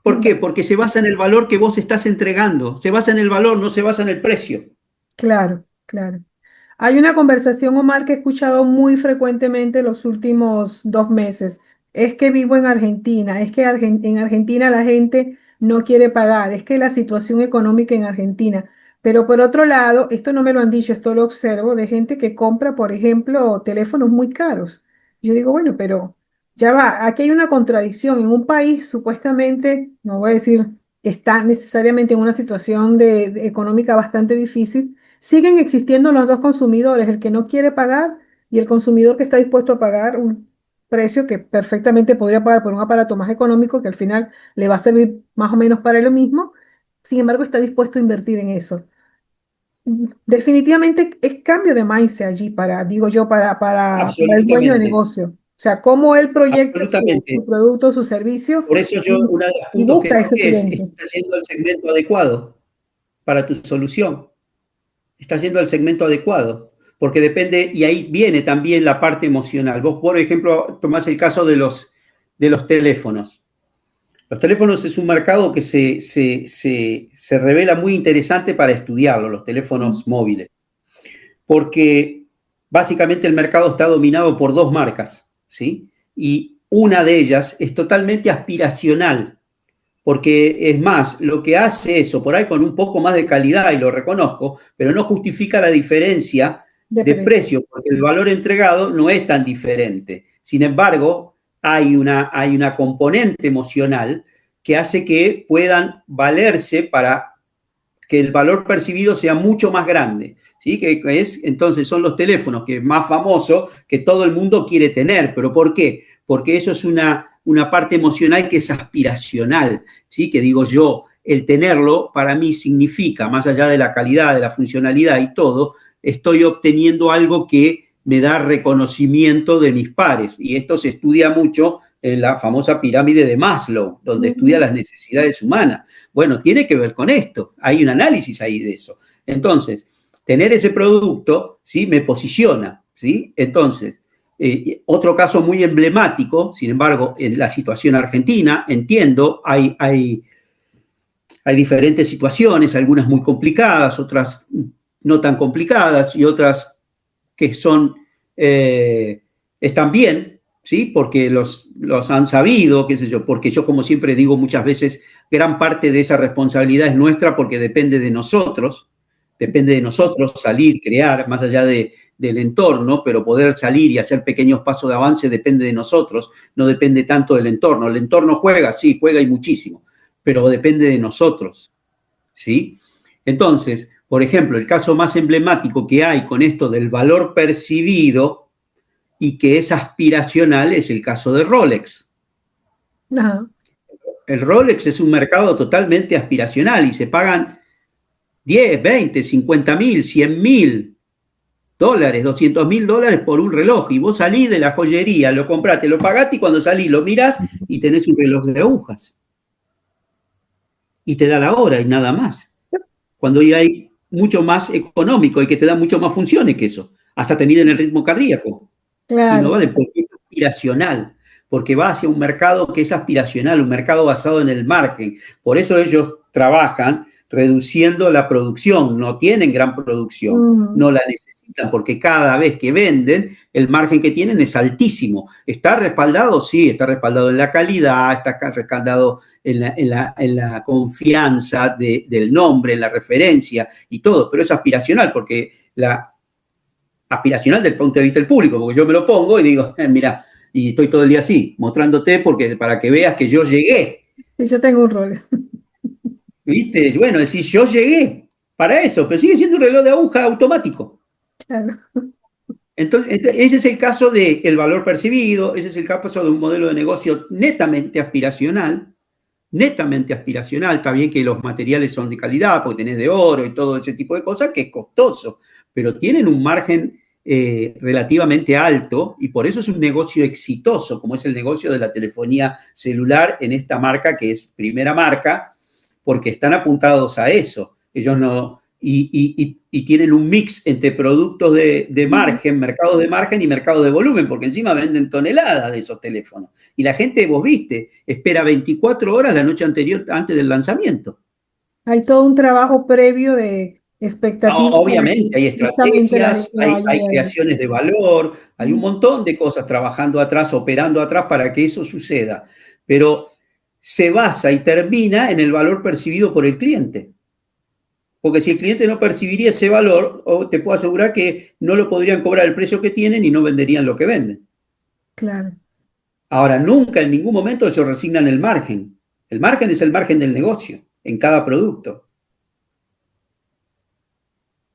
¿Por qué? Porque se basa en el valor que vos estás entregando. Se basa en el valor, no se basa en el precio. Claro, claro. Hay una conversación, Omar, que he escuchado muy frecuentemente los últimos 2 meses. Es que vivo en Argentina, es que en Argentina la gente no quiere pagar, es que la situación económica en Argentina. Pero por otro lado, esto no me lo han dicho, esto lo observo de gente que compra, por ejemplo, teléfonos muy caros. Yo digo, bueno, pero ya va, aquí hay una contradicción. En un país supuestamente, no voy a decir que está necesariamente en una situación económica bastante difícil, siguen existiendo los dos consumidores, el que no quiere pagar y el consumidor que está dispuesto a pagar un precio que perfectamente podría pagar por un aparato más económico que al final le va a servir más o menos para lo mismo, sin embargo está dispuesto a invertir en eso. Definitivamente es cambio de mindset allí para, digo yo, para el dueño de Absolutamente. negocio. O sea, cómo él proyecta su Absolutamente. producto, su servicio Por eso yo, uno de los y puntos que busca ese toqué es, cliente. está yendo al segmento adecuado para tu solución. Está yendo al segmento adecuado. Porque depende, y ahí viene también la parte emocional. Vos, por ejemplo, tomás el caso de los teléfonos. Los teléfonos es un mercado que se revela muy interesante para estudiarlo, los teléfonos móviles, porque básicamente el mercado está dominado por dos marcas, ¿sí? Y una de ellas es totalmente aspiracional, porque es más, lo que hace eso, por ahí con un poco más de calidad, y lo reconozco, pero no justifica la diferencia de precio, porque el valor entregado no es tan diferente. Sin embargo, hay una componente emocional que hace que puedan valerse para que el valor percibido sea mucho más grande, ¿sí? Que es, entonces son los teléfonos que es más famoso, que todo el mundo quiere tener. ¿Pero por qué? Porque eso es una parte emocional que es aspiracional, ¿sí? Que digo yo, el tenerlo para mí significa, más allá de la calidad, de la funcionalidad y todo, estoy obteniendo algo que me da reconocimiento de mis pares. Y esto se estudia mucho en la famosa pirámide de Maslow, donde estudia las necesidades humanas. Bueno, tiene que ver con esto. Hay un análisis ahí de eso. Entonces, tener ese producto, ¿sí? Me posiciona, ¿sí? Entonces, otro caso muy emblemático, sin embargo, en la situación argentina, entiendo, hay diferentes situaciones, algunas muy complicadas, otras no tan complicadas y otras que son, están bien, ¿sí? Porque los han sabido, qué sé yo, porque yo, como siempre digo muchas veces, gran parte de esa responsabilidad es nuestra porque depende de nosotros salir, crear, más allá del entorno, pero poder salir y hacer pequeños pasos de avance depende de nosotros, no depende tanto del entorno. El entorno juega, sí, juega y muchísimo, pero depende de nosotros, ¿sí? Entonces, por ejemplo, el caso más emblemático que hay con esto del valor percibido y que es aspiracional es el caso de Rolex. Ajá. El Rolex es un mercado totalmente aspiracional y se pagan 10, 20, 50.000, 100.000 dólares, 200.000 dólares por un reloj. Y vos salís de la joyería, lo compraste, lo pagaste y cuando salís lo mirás y tenés un reloj de agujas. Y te da la hora y nada más. Cuando hay mucho más económico y que te da mucho más funciones que eso. Hasta te miden el ritmo cardíaco. Y no Claro. vale, porque es aspiracional, porque va hacia un mercado que es aspiracional, un mercado basado en el margen. Por eso ellos trabajan reduciendo la producción, no tienen gran producción, no la necesitan, porque cada vez que venden, el margen que tienen es altísimo. ¿Está respaldado? Sí, está respaldado en la calidad, está respaldado en la confianza del nombre, en la referencia y todo, pero es aspiracional, porque aspiracional del punto de vista del público, porque yo me lo pongo y digo, mira, y estoy todo el día así, mostrándote porque, para que veas que yo llegué, Y yo tengo un rol. ¿viste? Bueno, decís, yo llegué para eso, pero sigue siendo un reloj de aguja automático. Claro. Entonces, ese es el caso del valor percibido, ese es el caso de un modelo de negocio netamente aspiracional. Está bien que los materiales son de calidad, porque tenés de oro y todo ese tipo de cosas, que es costoso, pero tienen un margen relativamente alto y por eso es un negocio exitoso, como es el negocio de la telefonía celular en esta marca que es primera marca, porque están apuntados a eso. Ellos no, y tienen un mix entre productos de margen, mercados de margen y mercados de volumen, porque encima venden toneladas de esos teléfonos. Y la gente, vos viste, espera 24 horas la noche anterior, antes del lanzamiento. Hay todo un trabajo previo de expectativa para que Obviamente, hay justamente la estrategias, gente hay vaya ahí. creaciones de valor, hay un montón de cosas trabajando atrás, operando atrás para que eso suceda. Pero se basa y termina en el valor percibido por el cliente. Porque si el cliente no percibiría ese valor, te puedo asegurar que no lo podrían cobrar el precio que tienen y no venderían lo que venden. Claro. Ahora, nunca en ningún momento ellos resignan el margen. El margen es el margen del negocio en cada producto.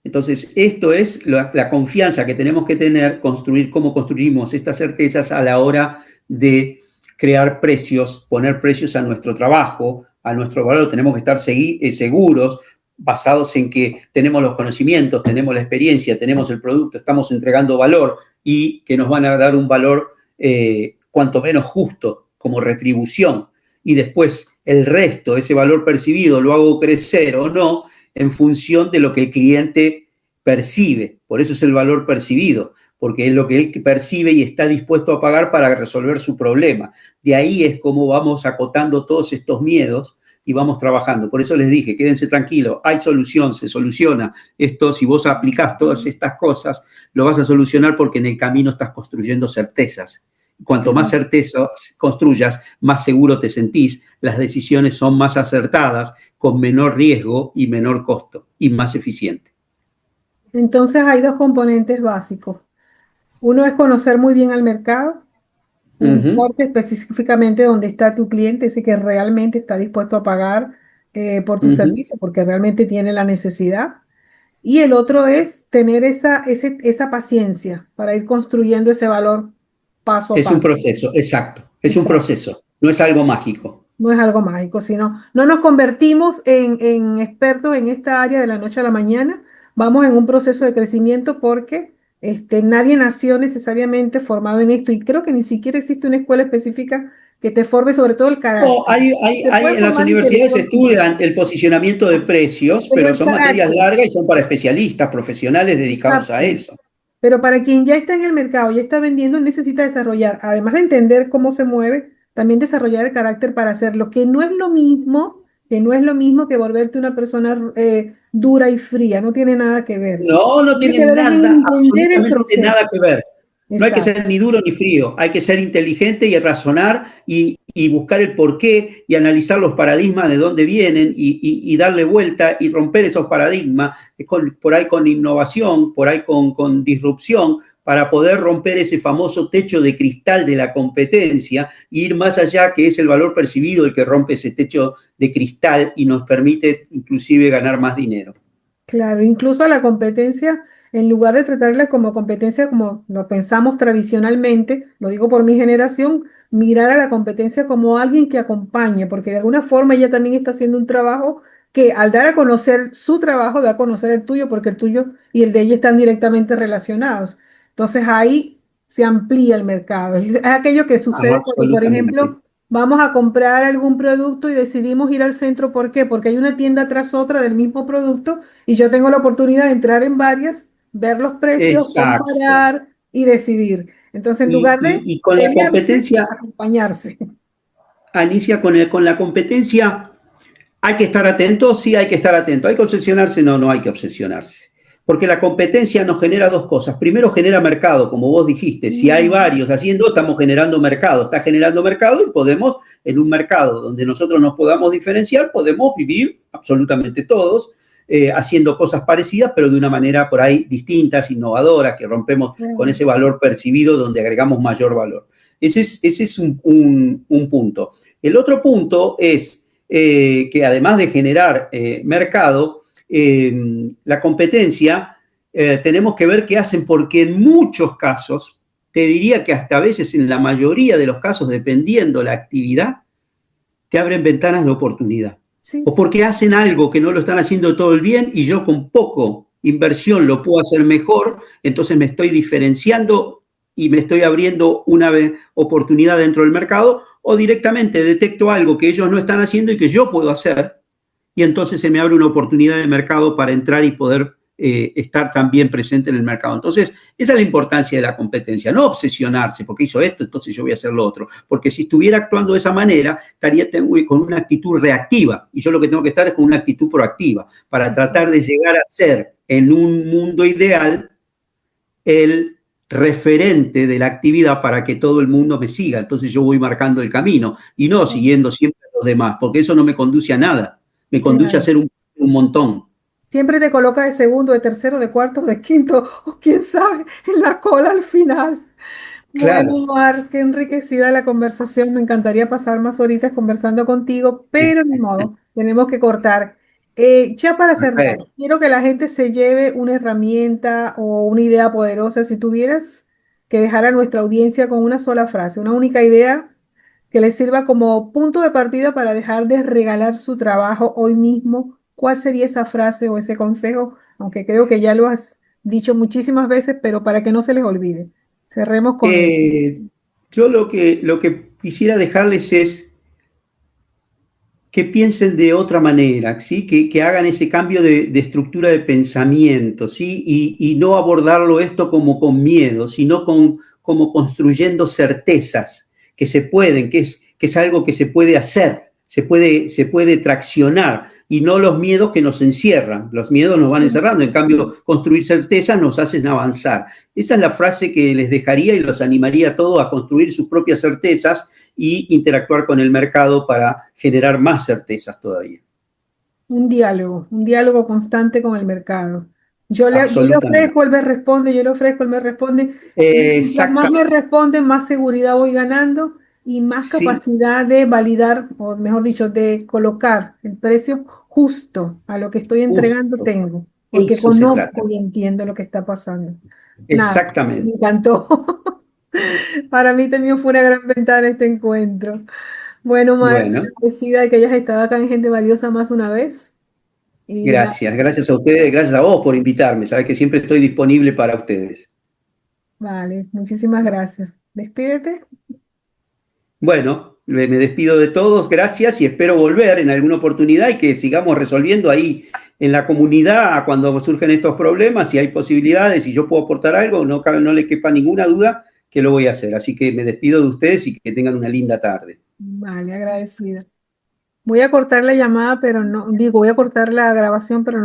Entonces, esto es la confianza que tenemos que tener, construir cómo construimos estas certezas a la hora de crear precios, poner precios a nuestro trabajo, a nuestro valor. Tenemos que estar seguros, basados en que tenemos los conocimientos, tenemos la experiencia, tenemos el producto, estamos entregando valor y que nos van a dar un valor cuanto menos justo como retribución. Y después el resto, ese valor percibido, lo hago crecer o no en función de lo que el cliente percibe. Por eso es el valor percibido, porque es lo que él percibe y está dispuesto a pagar para resolver su problema. De ahí es como vamos acotando todos estos miedos y vamos trabajando. Por eso les dije, quédense tranquilos, hay solución, se soluciona. Esto, si vos aplicás todas estas cosas, lo vas a solucionar porque en el camino estás construyendo certezas. Cuanto más certeza construyas, más seguro te sentís, las decisiones son más acertadas, con menor riesgo y menor costo, y más eficiente. Entonces hay dos componentes básicos. Uno es conocer muy bien al mercado un Ujú, corte específicamente donde está tu cliente, ese que realmente está dispuesto a pagar por tu ujú. servicio, porque realmente tiene la necesidad. Y el otro es tener esa paciencia para ir construyendo ese valor paso a Es un paso. proceso, exacto. Es un Exacto. proceso, no es algo mágico. No es algo mágico, sino no nos convertimos en expertos en esta área de la noche a la mañana. Vamos en un proceso de crecimiento porque nadie nació necesariamente formado en esto y creo que ni siquiera existe una escuela específica que te forme sobre todo el No, carácter. Te puede en las formar universidades intelectualmente, estudian el posicionamiento de precios, pero pero el son materias carácter, largas y son para especialistas, profesionales dedicados a exacto. eso. Pero para quien ya está en el mercado, ya está vendiendo, necesita desarrollar, además de entender cómo se mueve, también desarrollar el carácter para hacerlo, que no es lo mismo, que no es lo mismo que volverte una persona dura y fría, no tiene nada que ver. No, no Tiene que tienen ver es en nada, entender el absolutamente proceso. nada que ver. No hay que Exacto. ser ni duro ni frío, hay que ser inteligente y razonar y buscar el porqué y analizar los paradigmas de dónde vienen y darle vuelta y romper esos paradigmas, por ahí con innovación, por ahí con disrupción, para poder romper ese famoso techo de cristal de la competencia e ir más allá, que es el valor percibido el que rompe ese techo de cristal y nos permite inclusive ganar más dinero. Claro, incluso a la competencia, en lugar de tratarla como competencia como lo pensamos tradicionalmente, lo digo por mi generación, mirar a la competencia como alguien que acompañe, porque de alguna forma ella también está haciendo un trabajo que al dar a conocer su trabajo, da a conocer el tuyo, porque el tuyo y el de ella están directamente relacionados. Entonces ahí se amplía el mercado. Es aquello que sucede cuando, por Absolutamente. ejemplo, vamos a comprar algún producto y decidimos ir al centro. ¿Por qué? Porque hay una tienda tras otra del mismo producto y yo tengo la oportunidad de entrar en varias, ver los precios, Exacto. comparar y decidir. Entonces, en lugar de Y con la pelearse, competencia, acompañarse. Alicia, con la competencia, ¿hay que estar atento? Sí, hay que estar atento. ¿Hay que obsesionarse? No, no hay que obsesionarse. Porque la competencia nos genera dos cosas. Primero, genera mercado, como vos dijiste. Si hay Mm, varios haciendo, estamos generando mercado. Está generando mercado y podemos, en un mercado donde nosotros nos podamos diferenciar, podemos vivir absolutamente todos haciendo cosas parecidas, pero de una manera por ahí distintas, innovadoras, que rompemos con claro. ese valor percibido donde agregamos mayor valor. Ese es un punto. El otro punto es que además de generar mercado, la competencia, tenemos que ver qué hacen, porque en muchos casos, te diría que hasta a veces en la mayoría de los casos, dependiendo la actividad, te abren ventanas de oportunidad. Sí, O sí, porque hacen algo que no lo están haciendo todo el bien y yo con poco inversión lo puedo hacer mejor, entonces me estoy diferenciando y me estoy abriendo una oportunidad dentro del mercado, o directamente detecto algo que ellos no están haciendo y que yo puedo hacer, y entonces se me abre una oportunidad de mercado para entrar y poder estar también presente en el mercado. Entonces, esa es la importancia de la competencia, no obsesionarse, porque hizo esto, entonces yo voy a hacer lo otro, porque si estuviera actuando de esa manera, estaría con una actitud reactiva, y yo lo que tengo que estar es con una actitud proactiva, para tratar de llegar a ser, en un mundo ideal, el referente de la actividad para que todo el mundo me siga. Entonces yo voy marcando el camino y no siguiendo siempre a los demás, porque eso no me conduce a nada, me conduce a claro. ser un montón. Siempre te coloca de segundo, de tercero, de cuarto, de quinto, o quién sabe, en la cola al final. Claro. Bueno, Mar, qué enriquecida la conversación. Me encantaría pasar más horitas conversando contigo, pero ni modo, tenemos que cortar. Ya para cerrar, Perfecto. quiero que la gente se lleve una herramienta o una idea poderosa. Si tuvieras que dejar a nuestra audiencia con una sola frase, una única idea que les sirva como punto de partida para dejar de regalar su trabajo hoy mismo, ¿cuál sería esa frase o ese consejo? Aunque creo que ya lo has dicho muchísimas veces, pero para que no se les olvide. Cerremos con eso. Eh, yo lo que quisiera dejarles es que piensen de otra manera, ¿sí? Que hagan ese cambio de estructura de pensamiento, ¿sí? Y no abordarlo esto como con miedo, sino como construyendo certezas que se pueden, que es algo que se puede hacer, se puede traccionar, y no los miedos que nos encierran. Los miedos nos van encerrando, en cambio, construir certezas nos hacen avanzar. Esa es la frase que les dejaría y los animaría a todos a construir sus propias certezas y interactuar con el mercado para generar más certezas todavía. Un diálogo constante con el mercado. Yo le absolutamente. ofrezco, él me responde, yo le ofrezco, él me responde. Y mientras más me Exactamente. responde, más seguridad voy ganando y más Sí, capacidad de validar, o mejor dicho, de colocar el precio justo a lo que estoy entregando justo. tengo, porque Eso se trata. conozco y entiendo lo que está pasando. Nada, me Exactamente. encantó. Para mí también fue una gran ventana este encuentro. Bueno, Marta, Bueno, agradecida de que hayas estado acá en Gente Valiosa más una vez. Y nada, gracias. Gracias a ustedes, gracias a vos por invitarme. Sabes que siempre estoy disponible para ustedes. vale, muchísimas gracias. Despídete. Bueno, me despido de todos, gracias y espero volver en alguna oportunidad y que sigamos resolviendo ahí en la comunidad cuando surgen estos problemas, si hay posibilidades, si yo puedo aportar algo, no le quepa ninguna duda que lo voy a hacer. Así que me despido de ustedes y que tengan una linda tarde. Vale, agradecida. Voy a cortar la llamada, pero no, digo, voy a cortar la grabación, pero no.